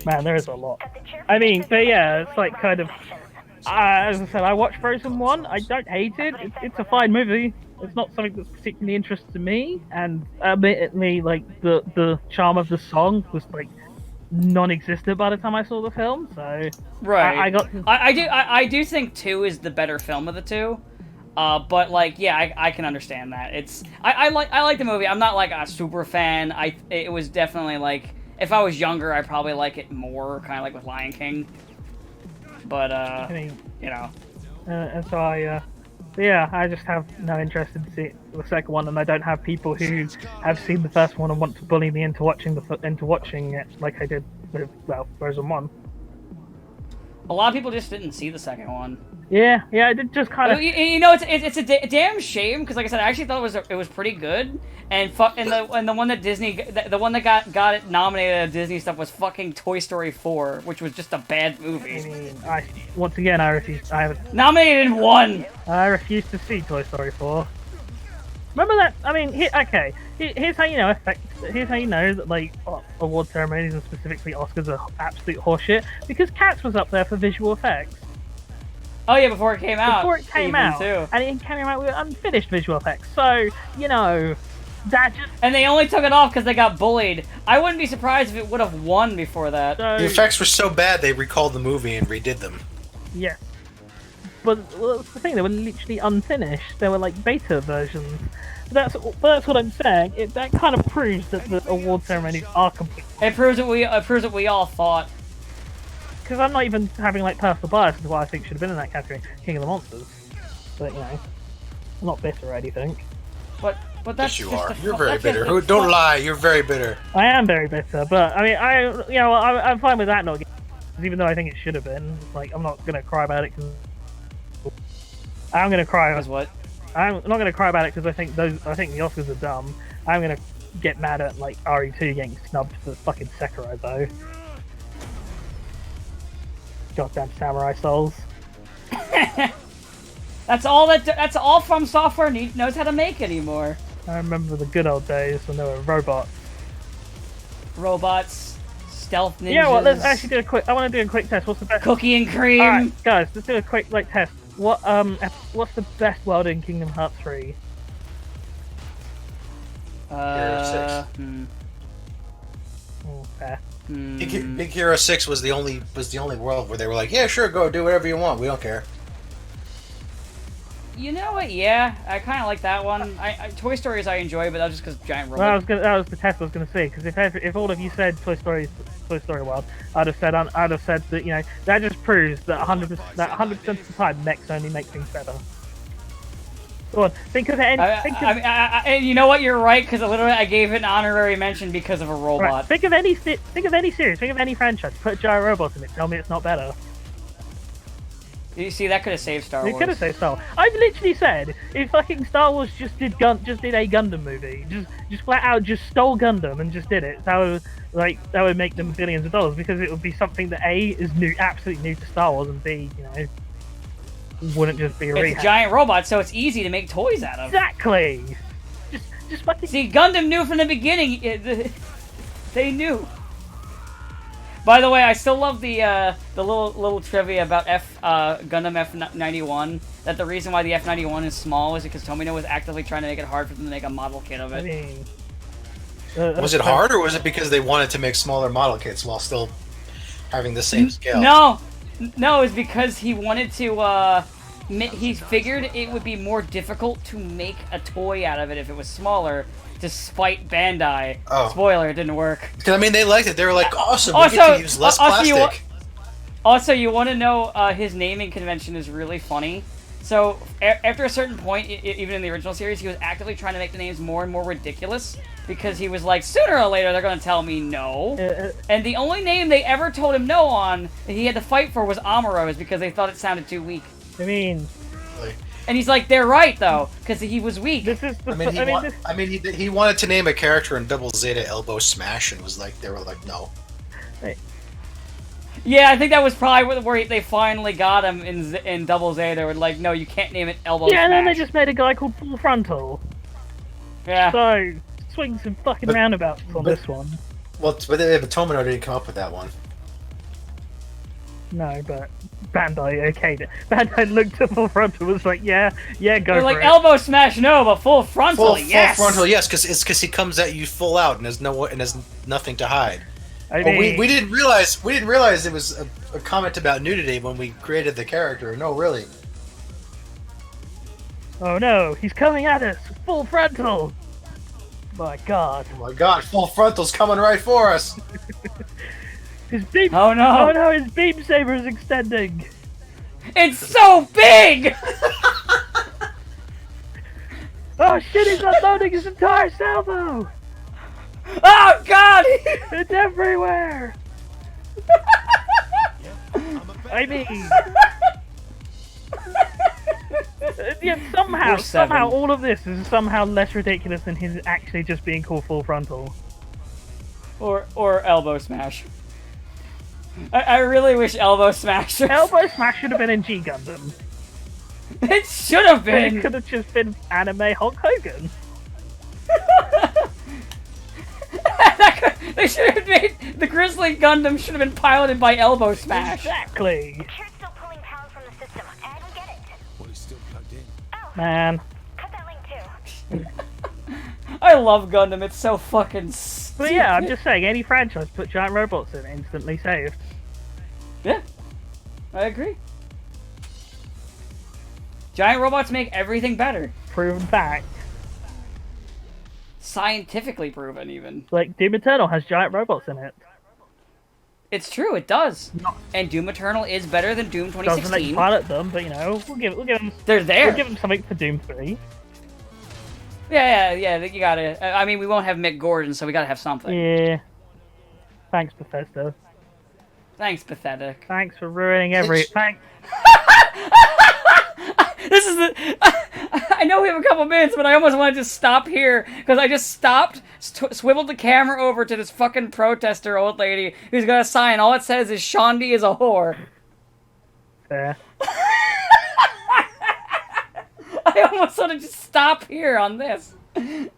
man, there is a lot. I mean, but yeah, it's like kind of. As I said, I watched Frozen 1. I don't hate it. It's a fine movie. It's not something that's particularly interesting to me, and admittedly, like the charm of the song was like non-existent by the time I saw the film, so right. I do think 2 is the better film of the two, but like yeah, I can understand that. I like the movie. I'm not like a super fan. It was definitely like if I was younger, I'd probably like it more, kind of like with Lion King. But I mean, you know, and so I just have no interest in seeing the second one, and I don't have people who have seen the first one and want to bully me into watching it like I did with Frozen 1. A lot of people just didn't see the second one. Yeah, I did just kind of. You know, it's a damn shame because, like I said, I actually thought it was pretty good, and the one that the one that got it nominated at Disney stuff was fucking Toy Story 4, which was just a bad movie. I mean, I refuse. Nominated in 1. I refuse to see Toy Story 4. Remember that? I mean, here's how you know Here's how you know that like award ceremonies and specifically Oscars are absolute horseshit, because Cats was up there for visual effects. Oh yeah, before it came out. Too. And it came out with unfinished visual effects. So you know, that just. And they only took it off because they got bullied. I wouldn't be surprised if it would have won before that. So, the effects were so bad they recalled the movie and redid them. Yeah. But that's the thing, they were literally unfinished. They were like beta versions. But that's what I'm saying. That kind of proves that the award ceremonies are complete. It proves that we all thought. Because I'm not even having like personal bias into what I think should have been in that category, King of the Monsters. But you know, I'm not bitter or anything. But that's yes, you just are. You're very bitter. Don't lie. You're very bitter. I am very bitter, but I mean, I'm fine with that not getting, even though I think it should have been. Like, I'm not gonna cry about it because I'm gonna cry. Because what? I'm not gonna cry about it because I think the Oscars are dumb. I'm gonna get mad at like RE2 getting snubbed for fucking Sekiro though. Goddamn Samurai Souls. That's all From Software knows how to make anymore. I remember the good old days when there were robots, stealth ninjas. Yeah, well, let's actually do a quick. I want to do a quick test. What's the best? Cookie and cream. All right, guys, let's do a quick test. What's the best world in Kingdom Hearts 3? Fair. Big Hero 6 was the only world where they were like, yeah, sure, go do whatever you want. We don't care. You know what? Yeah, I kind of like that one. Toy Stories I enjoy, but that was just because giant robots. Well, that was the test I was going to say. Because if all of you said Toy Story World, I'd have said that, you know, that just proves that 100% of the time mechs only make things better. Go on, think of any. And you know what? You're right, because literally I gave it an honorary mention because of a Right, robot. think of any series, think of any franchise. Put giant robots in it. Tell me it's not better. You see, that could have saved Star You Wars. could have said Star Wars. I've literally said if fucking Star Wars just did a Gundam movie, just flat out just stole Gundam and just did it, that would make them billions of dollars, because it would be something that A is new, absolutely new to Star Wars, and B, wouldn't just be a It's rehash. a giant robot, so it's easy to make toys out of. Exactly. Just fucking. See, Gundam knew from the beginning. They knew. By the way, I still love the little trivia about Gundam F91. That the reason why the F91 is small is because Tomino was actively trying to make it hard for them to make a model kit of I it. mean, Was it hard, or was it because they wanted to make smaller model kits while still having the same scale? No, it's because he wanted to. He figured it would be more difficult to make a toy out of it if it was smaller. Despite Bandai. Oh. Spoiler, it didn't work. Because I mean, they liked it. They were like, "Awesome, we Also- get to use less also you plastic." Also, you want to know his naming convention is really funny. So, after a certain point, even in the original series, he was actively trying to make the names more and more ridiculous because he was like, sooner or later, they're going to tell me no. And the only name they ever told him no on that he had to fight for was Amuro's because they thought it sounded too weak. I mean, And he's like, they're right, though, because he was weak. this is the. I mean, he wanted to name a character in Double Zeta Elbow Smash, and was like, they were like, no. Yeah, I think that was probably where they finally got him in Double Z. They were like, no, you can't name it Elbow Yeah, and then they Smash. just made a guy called Full Frontal. Yeah. So swing some fucking But- roundabouts on but- this one. Well, but Tomino didn't come up with that one. No, but Bandai okayed it. Bandai looked at Full Frontal and was like, yeah, go They're for like, it. Elbow Smash, no, but Full Frontal, yes! Full frontal, yes, because he comes at you full out and there's nothing to hide. I Well, mean, we didn't realize it was a comment about nudity when we created the character. No, really. oh no, he's coming at us! Full Frontal! My god. Oh my God, Full Frontal's coming right for us. His beam. Oh no! Oh no, his beam saber is extending! It's so big! Oh shit, he's unloading his entire salvo! Oh god! It's everywhere! I mean... yeah, We're seven. somehow all of this is somehow less ridiculous than his actually just being called Full Frontal. or Elbow Smash. I really wish Elbow Smash. Elbow Smash should have been in G Gundam. It should have But it been. could have just been anime Hulk Hogan. They should have made the Grizzly Gundam should have been piloted by Elbow Smash. Exactly. Sure still pulling power from the system. I don't get it. Well, it's still plugged in. Man. Cut that link too. I love Gundam. It's so fucking. But yeah, I'm just saying, any franchise put giant robots in, instantly saved. Yeah, I agree. Giant robots make everything better. Proven fact. Scientifically proven, even. Like, Doom Eternal has giant robots in it. It's true, it does. And Doom Eternal is better than Doom Doesn't let you 2016. pilot them, but we'll give them They're there. we'll give them something for Doom 3. Yeah, you gotta. I mean, we won't have Mick Gordon, so we gotta have something. Yeah. Thanks, Bethesda. Thanks, pathetic. Thanks for ruining every. Thanks. This is the. I know we have a couple minutes, but I almost wanted to stop here because I just stopped, swiveled the camera over to this fucking protester old lady who's got a sign. All it says is "Shondi is a whore." Fair. I almost want to just stop here on this. The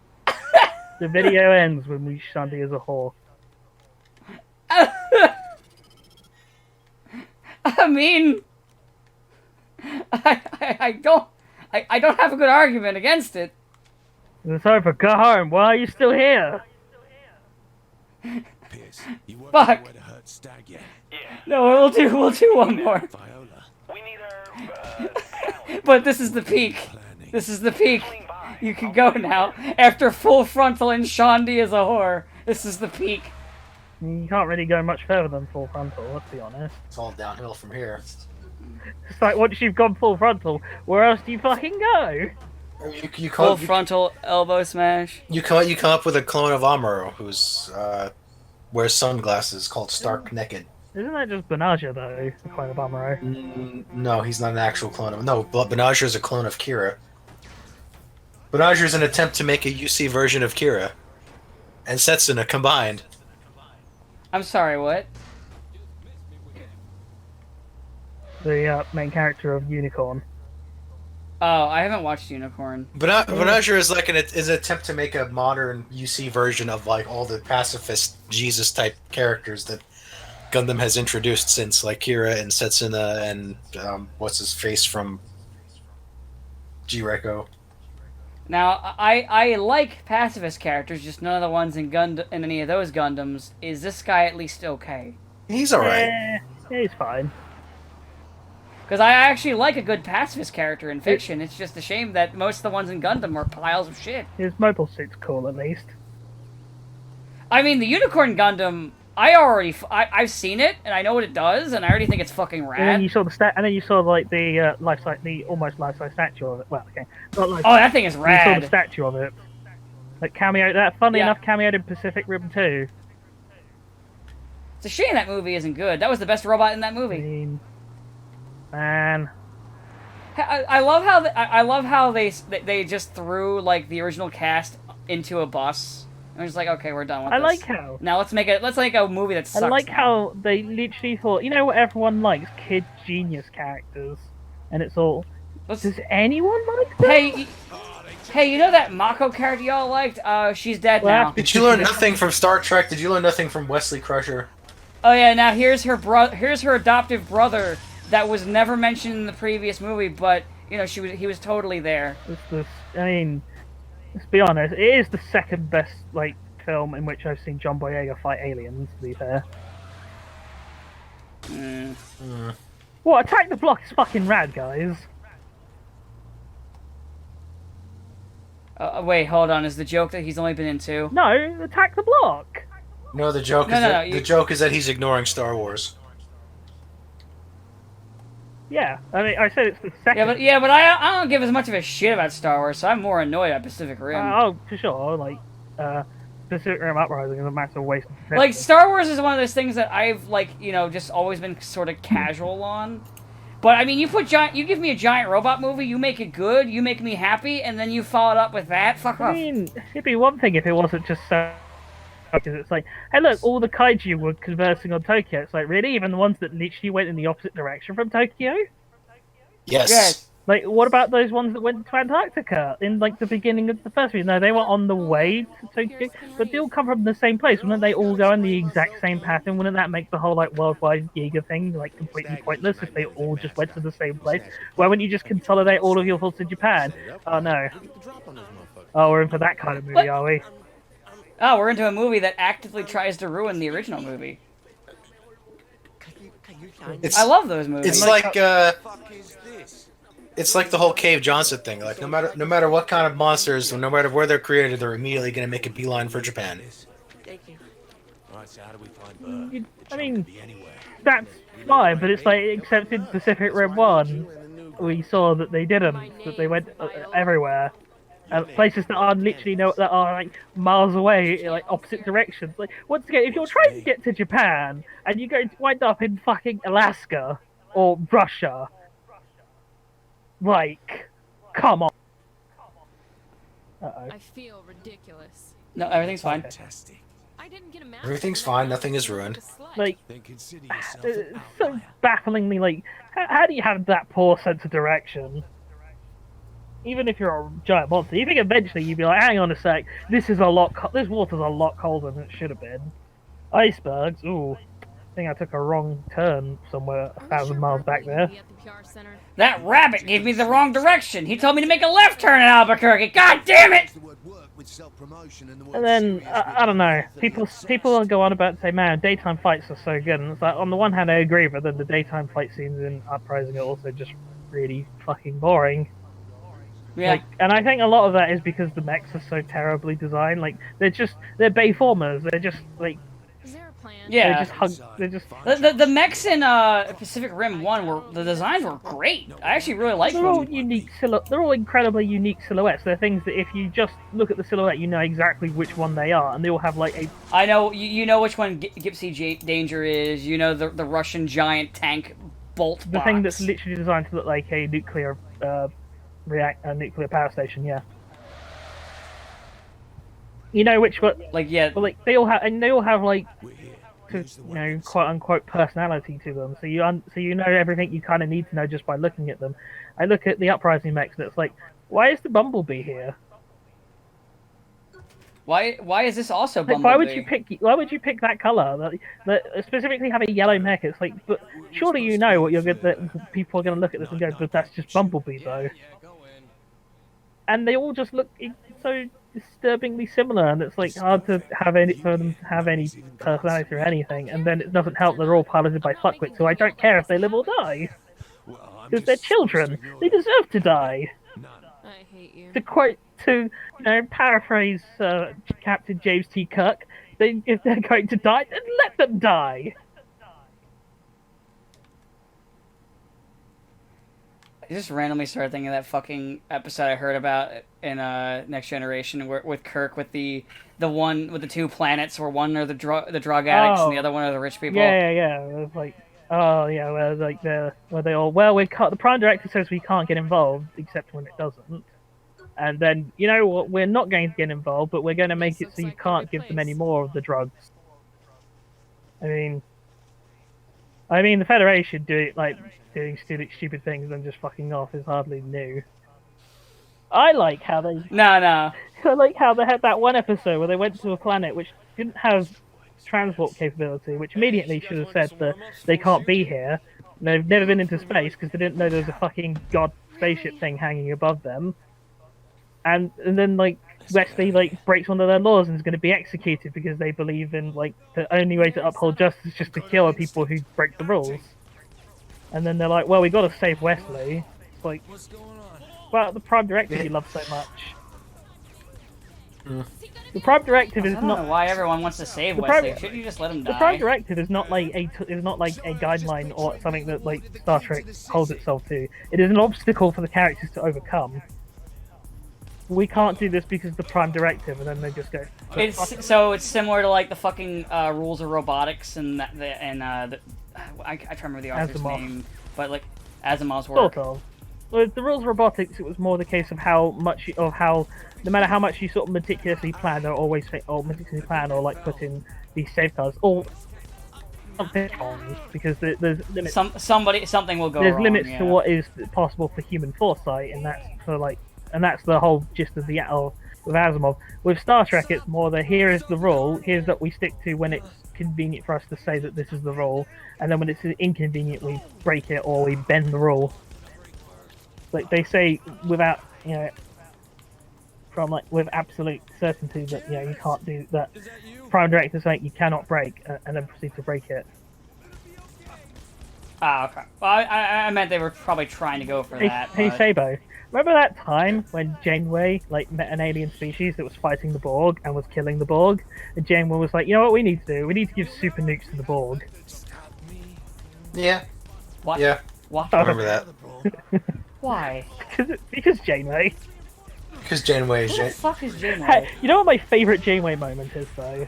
video ends when we Shandy as a whore. I mean, I don't have a good argument against it. It's over. Go home. Why are you still here? Pierce, you worked Fuck. out where to hurt Stag yet? No, we'll do one more. Viola. We need our talent. But this is the peak. Planning. This is the peak. You can go now. After Full Frontal and Shondi is a whore, this is the peak. You can't really go much further than Full Frontal, let's be honest. It's all downhill from here. It's like, once you've gone Full Frontal, where else do you fucking go? You Full come, frontal elbow smash. you come up with a clone of Amuro who's wears sunglasses called Stark Naked. Isn't that just Benaja though? The clone of Amuro. No, he's not an actual clone of. No, Benaja is a clone of Kira. Benaja is an attempt to make a UC version of Kira, and Setsuna combined. I'm sorry, what? The main character of Unicorn. Oh, I haven't watched Unicorn. Benaja is like an attempt to make a modern UC version of like all the pacifist Jesus type characters that Gundam has introduced since like Kira and Setsuna and what's his face from G-Reco. Now, I like pacifist characters, just none of the ones in any of those Gundams. Is this guy at least okay? He's alright. Yeah, he's fine. Because I actually like a good pacifist character in fiction. It's just a shame that most of the ones in Gundam are piles of shit. His mobile suit's cool at least. I mean, the Unicorn Gundam, I've seen it, and I know what it does, and I already think it's fucking And then rad. you saw and then you saw like the the almost life-size statue of it. Well, okay, not life. Oh, that thing is You saw rad. the statue of it. Like cameo. That funnily Yeah. enough cameoed in Pacific Rim 2. It's a shame that movie isn't good. That was the best robot in that I movie. mean, man, I love how I love how they just threw like the original cast into a bus. And was like, okay, we're done with I this. like how. Now let's make a movie that sucks. I like now. how they literally thought, you know what everyone likes? Kid genius characters. And it's all, Let's- does anyone like that? Hey, you know that Mako character y'all liked? She's dead Well, now. Did you learn nothing from Star Trek? Did you learn nothing from Wesley Crusher? Oh yeah, now here's her adoptive brother that was never mentioned in the previous movie, but you know he was totally there. I mean, let's be honest, it is the second best, like, film in which I've seen John Boyega fight aliens, to be fair. What, Attack the Block is fucking rad, guys. Wait, hold on. Is the joke that he's only been in two? No, Attack the Block! No, the joke the joke is that he's ignoring Star Wars. Yeah, I mean, I said it's the second. Yeah, but I don't give as much of a shit about Star Wars, so I'm more annoyed at Pacific Rim. Oh, for sure, like, Pacific Rim Uprising is a massive waste of Like, Star Wars is one of those things that I've, like, you know, just always been sort of casual on. But, I mean, you give me a giant robot movie, you make it good, you make me happy, and then you follow it up with that? Fuck I off. mean, it'd be one thing if it wasn't just so... Because it's like, hey look, all the kaiju were conversing on Tokyo. It's like, really? Even the ones that literally went in the opposite direction from Tokyo? Yes. Yes. Like, what about those ones that went to Antarctica in, like, the beginning of the first movie? No, they were on the way to Tokyo, but they all come from the same place. Wouldn't they all go in the exact same pattern? Wouldn't that make the whole, like, worldwide Giga thing, like, completely pointless if they all just went to the same place? Why wouldn't you just consolidate all of your thoughts in Japan? Oh, no. Oh, we're in for that kind of movie, What? are we? Oh, we're into a movie that actively tries to ruin the original movie. It's I love those movies. it's like it's like the whole Cave Johnson thing. Like no matter what kind of monsters, no matter where they're created, they're immediately going to make a beeline for Japan. Right, so how do we find Bert? I mean, that's fine, but it's like, except in Pacific Rim 1, we saw that they didn't, that they went everywhere. Places that are literally that are like miles away, in, like opposite directions. Like once again, if you're trying to get to Japan and you go to wind up in fucking Alaska or Russia, like, come on. Uh-oh. I feel ridiculous. No, everything's fine. Fantastic. I didn't get a map. Everything's fine. Nothing is ruined. Like, Then consider yourself it's an so outlier. bafflingly, like, how do you have that poor sense of direction? Even if you're a giant monster, you think eventually you'd be like, hang on a sec, this water's a lot colder than it should have been. Icebergs, ooh, I think I took a wrong turn somewhere 1,000 miles back there. That rabbit gave me the wrong direction. He told me to make a left turn in Albuquerque. God damn it! And then, I don't know, people will go on about say, man, daytime fights are so good, and it's like, on the one hand I agree, but then the daytime fight scenes in Uprising are also just really fucking boring. Yeah. Like, and I think a lot of that is because the mechs are so terribly designed. Like they're bayformers. They're just like plan. Yeah. They just hug. They just. The mechs in Pacific Rim 1 were the designs were great. I actually really liked They're all them. unique. They're all incredibly unique silhouettes. They're things that if you just look at the silhouette, you know exactly which one they are, and they all have like a. I know you know which one Gypsy Danger is. You know the Russian giant tank bolt The box. thing that's literally designed to look like a nuclear nuclear power station. Yeah. You know which one? like yeah. But like they all have like, quote unquote personality to them. So you know everything you kind of need to know just by looking at them. I look at the Uprising mechs and it's like, why is the Bumblebee here? Why is this also Like, Bumblebee? why would you pick that color? That specifically have a yellow mech. It's like, but surely you know what that people are going to look at this and go, but that's just Bumblebee though. And they all just look so disturbingly similar, and it's like hard to have for them to have any personality or anything. And then it doesn't help they're all piloted by fuckwits, so I don't care if they live or die because they're children. They deserve to die. I hate you. To paraphrase Captain James T. Kirk, if they're going to die, then let them die. I just randomly started thinking of that fucking episode I heard about in Next Generation with Kirk with the one with the two planets where one are the drug addicts and the other one are the rich people. Yeah. It was like, where like where they all the Prime Directive says we can't get involved except when it doesn't, and then you know what, we're not going to get involved, but we're going to make it so you can't give them any more of the drugs. I mean, the Federation doing stupid things and just fucking off is hardly new. I like how they No. I like how they had that one episode where they went to a planet which didn't have transport capability, which immediately should have said that they can't be here. They've never been into space because they didn't know there was a fucking god spaceship thing hanging above them. And then like Wesley breaks one of their laws and is going to be executed because they believe in the only way to uphold justice is just to kill people who break the rules. And then they're like, well, we got to save Wesley. It's like, well, the Prime Directive you love so much. The Prime Directive I is don't not. know why everyone wants to save The Wesley. Prime- Shouldn't you just let him The Prime die? Directive is not like a guideline or something that Star Trek holds itself to. It is an obstacle for the characters to overcome. We can't do this because of the Prime Directive, and then they just go. It's similar to the fucking rules of robotics and I can't remember the author's Asimov. name, but Asimov's work. Sort of. With the rules of robotics, it was more the case of how no matter how much you sort of meticulously plan or put in these safeguards, or something wrong, because there's limits. Something will go There's wrong. limits yeah. to what is possible for human foresight, and that's the whole gist of with Asimov. With Star Trek, it's more here is the rule, here's that we stick to when it's convenient for us to say that this is the rule, and then when it's inconvenient, we break it or we bend the rule. Like they say, without with absolute certainty that you can't do that. Prime Directive saying you cannot break, and then proceed to break it. Ah, okay. Well, I meant they were probably trying to go for that. Hey but- Sabo, remember that time when Janeway met an alien species that was fighting the Borg and was killing the Borg? And Janeway was like, you know what we need to do? We need to give super nukes to the Borg. Yeah. What? Yeah. What? I remember that. Why? Because Janeway. Because Janeway is Who the fuck is Janeway? Hey, you know what my favourite Janeway moment is though?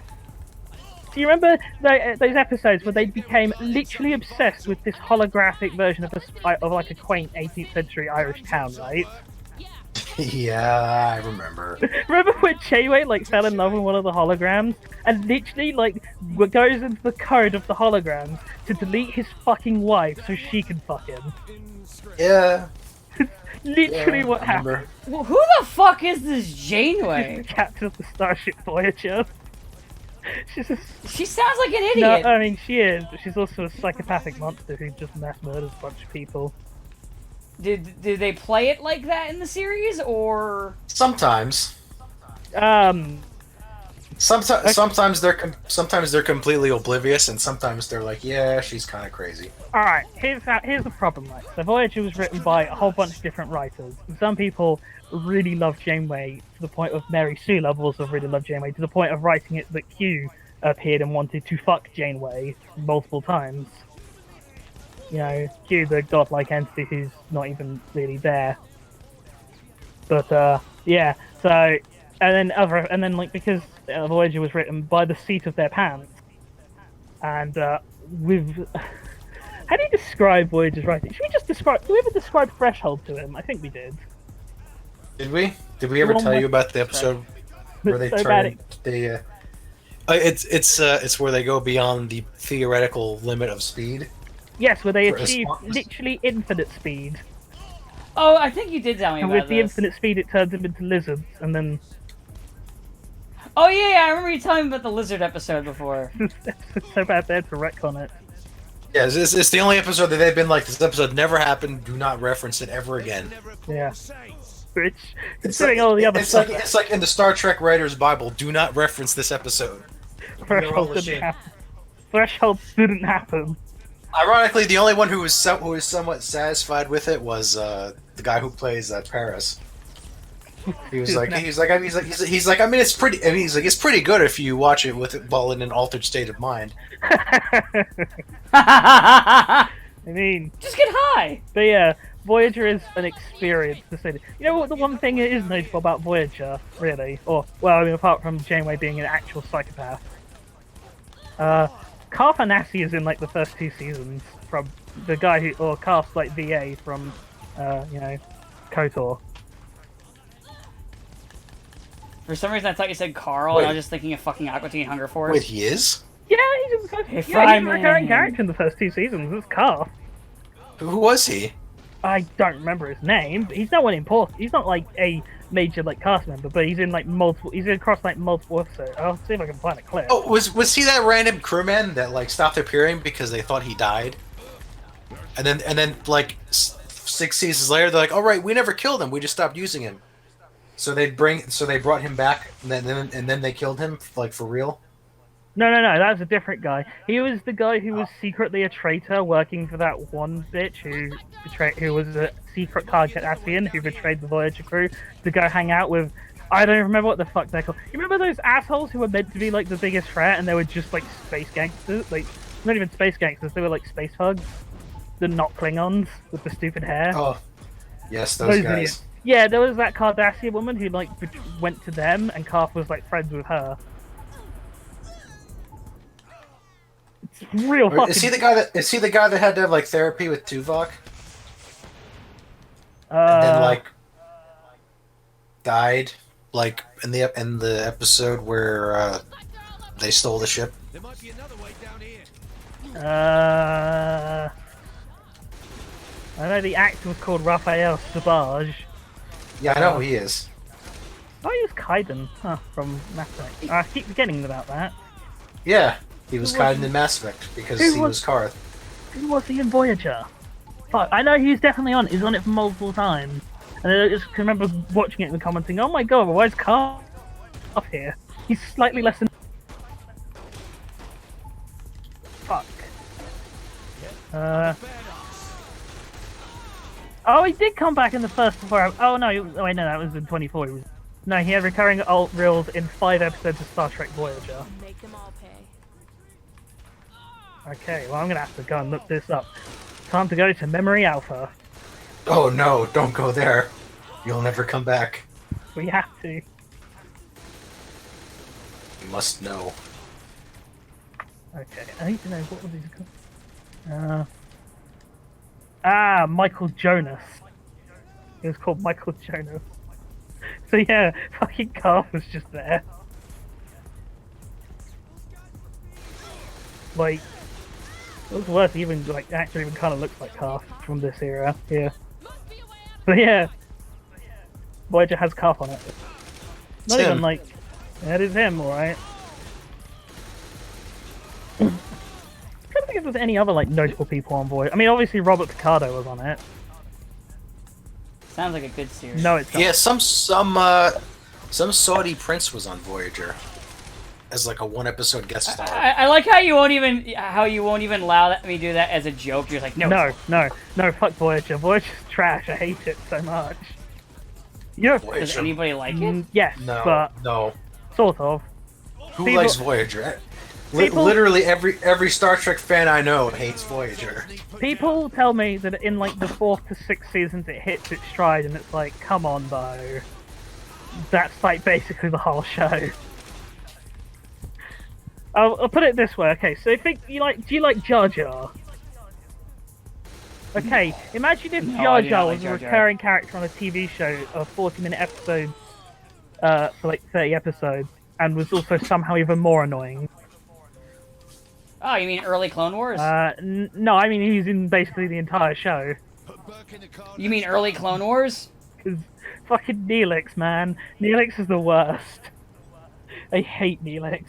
Do you remember those episodes where they became literally obsessed with this holographic version of a quaint 18th century Irish town, right? Yeah, I remember. Remember when Janeway fell in love with one of the holograms and literally goes into the code of the holograms to delete his fucking wife so she can fuck him? Yeah. Literally Yeah, what I happened. remember. Well, who the fuck is this Janeway? Captain of the Starship Voyager. She's just She sounds like an no, idiot. I mean she is, but she's also a psychopathic monster who just mass murders a bunch of people. Did they play it like that in the series, or Sometimes. Sometimes they're completely oblivious, and sometimes they're like, yeah, she's kind of crazy. Alright, here's the problem, right? So Voyager was written by a whole bunch of different writers. And some people really love Janeway to the point of Mary Sue levels of really love Janeway, to the point of writing it that Q appeared and wanted to fuck Janeway multiple times. You know, cue the godlike entity who's not even really there. But yeah, so and then like because Voyager was written by the seat of their pants, and with how do you describe Voyager's writing? Should we just describe? Do we ever describe Threshold to him? I think we did. Did we? Did we ever One tell with- you about the episode where they So bad turn the? It's where they go beyond the theoretical limit of speed. Yes, where they For achieve response. literally infinite speed, Oh, I think you did tell me and about with the this. infinite speed, it turns them into lizards, and then Oh yeah, I remember you telling me about the lizard episode before. it's so bad they had to retcon it. Yeah, it's the only episode that they've been like, this episode never happened. Do not reference it ever again. Yeah. Which, It's considering all the other it's stuff, like it's like in the Star Trek writer's Bible. Do not reference this episode. They're all Threshold didn't ashamed. happen. Threshold didn't happen. Ironically, the only one who was somewhat satisfied with it was the guy who plays Paris. He's like, I mean, it's pretty. I mean, he's like, it's pretty good if you watch it with it while in an altered state of mind. I mean, Just get high. but yeah, Voyager is an experience to say. You know what? The one thing that is notable about Voyager, really, or well, I mean, apart from Janeway being an actual psychopath, Carth Onasi is in like the first 2 seasons from the guy who, or Carth's like VA from, you know, KOTOR. For some reason, I thought you said Carl, Wait. and I was just thinking of fucking Aqua Teen Hunger Force. Wait, he is? Yeah, he's a, Hey, he's a Fryman. recurring character in the first 2 seasons. It's Carth. Who was he? I don't remember his name, but he's not one important. He's not like a major like cast member, but he's in like multiple. He's across like multiple episodes. I'll see if I can find a clip. Oh, was he that random crewman that like stopped appearing because they thought he died? And then like 6 seasons later, they're like, "All right, we never killed him. We just stopped using him." So they brought him back, and then they killed him like for real. No, that was a different guy. He was the guy who was secretly a traitor working for that one bitch who was a secret Cardassian who betrayed the Voyager crew to go hang out with. I don't remember what the fuck they're called. You remember those assholes who were meant to be like the biggest threat and they were just like space gangsters? Like, not even space gangsters, they were like space thugs. The not Klingons with the stupid hair. Oh, yes, those guys. idiots. Yeah, there was that Cardassian woman who like went to them and Carth was like friends with her. It's real fucking. Is he the guy that had to have like therapy with Tuvok and then like died like in the episode where they stole the ship? There might be another way down here. I know the actor was called Raphael Savage. Yeah, I know who he is. Oh, he was Kaiden, from Mass Effect. I keep forgetting about that. Yeah, he was Who kind was in Mass Effect because Who he was- was Karth. Who was he in Voyager? Fuck, I know he's definitely on. He's on it multiple times. And I just can remember watching it and commenting, "Oh my god, why is Carl up here? He's slightly less than." Fuck. Oh, he did come back in the first 4 hours. Oh no, oh wait, no, that was in 24. No, he had recurring alt reels in 5 episodes of Star Trek Voyager. Make them all pay. Okay, well I'm gonna have to go and look this up. Time to go to Memory Alpha. Oh no, don't go there. You'll never come back. We have to. You must know. Okay, I need to know what was his called. Michael Jonas. He was called Michael Jonas. So yeah, fucking Carl was just there. Like, it was worse. He even like actually even kind of looks like Carl from this era. Yeah. But yeah, Voyager has Carl on it. Not It's even him. like that is him, alright. I don't think if there's any other like notable people on Voyager. I mean, obviously Robert Picardo was on it. Sounds like a good series. No, it's not. Yeah, some Saudi prince was on Voyager as like a 1-episode guest star. I like how you won't even allow me do that as a joke. You're like, no. No, fuck Voyager. Voyager's trash. I hate it so much. Yeah, Does Voyager. anybody like it? yes, No, but no. sort of. Who People- likes Voyager? Literally every Star Trek fan I know hates Voyager. People tell me that in like the 4th to 6th seasons it hits its stride, and it's like, come on, though. That's like basically the whole show. I'll put it this way. Okay, so do you like Jar Jar? Okay, imagine if No, Jar I do not Jar like was a Jar Jar. recurring character on a TV show of 40-minute episodes for like 30 episodes, and was also somehow even more annoying. Oh, you mean early Clone Wars? No, I mean he's in basically the entire show. You mean early Clone Wars? Because fucking Neelix, man. Neelix is the worst. I hate Neelix.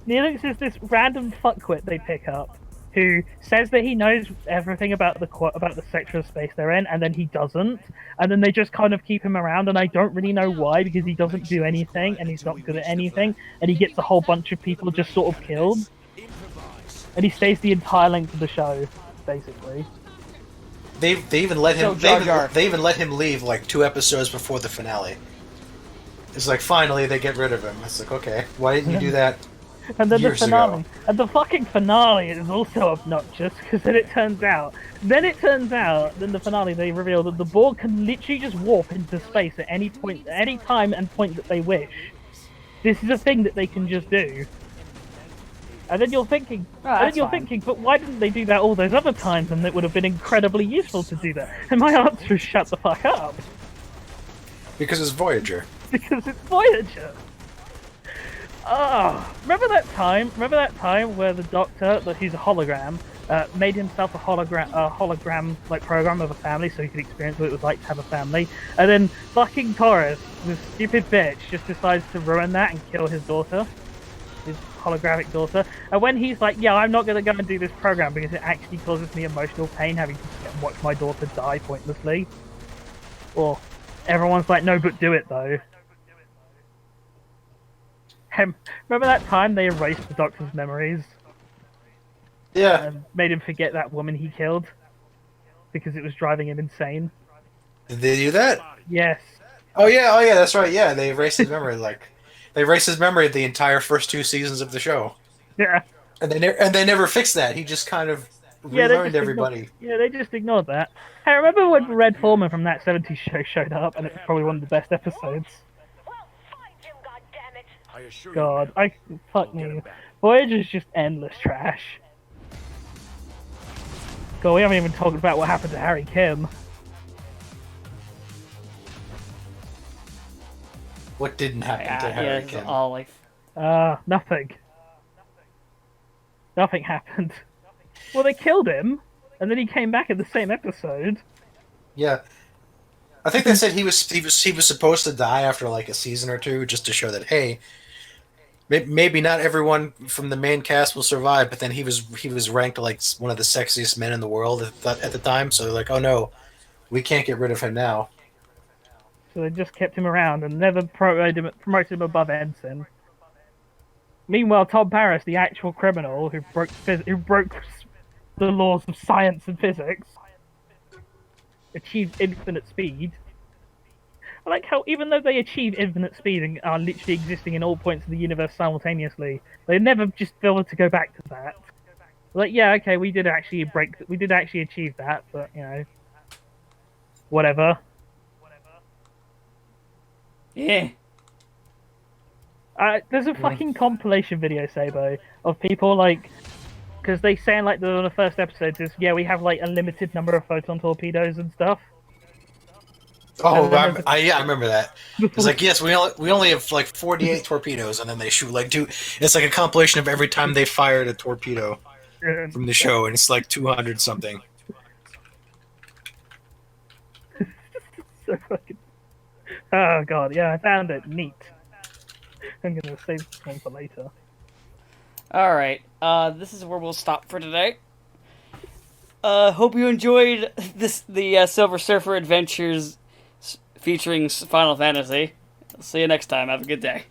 Neelix is this random fuckwit they pick up who says that he knows everything about the sector of space they're in, and then he doesn't. And then they just kind of keep him around, and I don't really know why, because he doesn't do anything, and he's not good at anything, and he gets a whole bunch of people just sort of killed. And he stays the entire length of the show, basically. They even let him. So Jar Jar. They even let him leave like 2 episodes before the finale. It's like finally they get rid of him. It's like, okay, why didn't you do that? And then the Years finale. ago. And the fucking finale is also obnoxious, because then the finale they reveal that the Borg can literally just warp into space at any point, at any time and point that they wish. This is a thing that they can just do. And then you're thinking, that's fine. but why didn't they do that all those other times, and it would have been incredibly useful to do that? And my answer is shut the fuck up. Because it's Voyager. Because it's Voyager. Remember that time where the Doctor, that he's a hologram, made himself a hologram like program of a family, so he could experience what it was like to have a family, and then fucking Taurus, this stupid bitch, just decides to ruin that and kill his daughter, his holographic daughter. And when he's like, yeah, I'm not gonna go and do this program because it actually causes me emotional pain having to watch my daughter die pointlessly. Or everyone's like, no, but do it though. Remember that time they erased the Doctor's memories Yeah. and made him forget that woman he killed because it was driving him insane? Did they do that? Yes. Oh yeah, that's right. Yeah, they erased his memory. They erased his memory the entire first 2 seasons of the show, Yeah. and they never fixed that. He just kind of Yeah, they relearned just everybody. they just ignored that. Hey, remember when Red Foreman from That 70s Show showed up, and it was probably one of the best episodes? Well, find him, goddammit! I assure God, you, fuck I'll get me. him back. Voyager's just endless trash. God, we haven't even talked about what happened to Harry Kim. What didn't happen to Yeah, Harry it's Kim? all like... Nothing. Nothing happened. Well, they killed him, and then he came back in the same episode. Yeah, I think they said he was supposed to die after like a season or 2, just to show that hey, maybe not everyone from the main cast will survive. But then he was ranked like one of the sexiest men in the world at the time. So they're like, oh no, we can't get rid of him now. So they just kept him around and never promoted him above ensign. Meanwhile, Tom Paris, the actual criminal who broke the laws of science and physics, achieved infinite speed. I like how even though they achieve infinite speed and are literally existing in all points of the universe simultaneously, they never just able to go back to that. Like, yeah, okay, we did actually achieve that, but you know, whatever. Yeah. There's a fucking compilation video, Sabo, of people like, because they say in like the first episodes is, yeah, we have like a limited number of photon torpedoes and stuff. Oh, And I remember that. It's like, yes, we only have like 48 torpedoes, and then they shoot like 2. It's like a compilation of every time they fired a torpedo from the show, and it's like 200 something. So fucking... Oh god, yeah, I found it neat. I'm gonna save this one for later. Alright, this is where we'll stop for today. Hope you enjoyed the Silver Surfer Adventures featuring Final Fantasy. See you next time. Have a good day.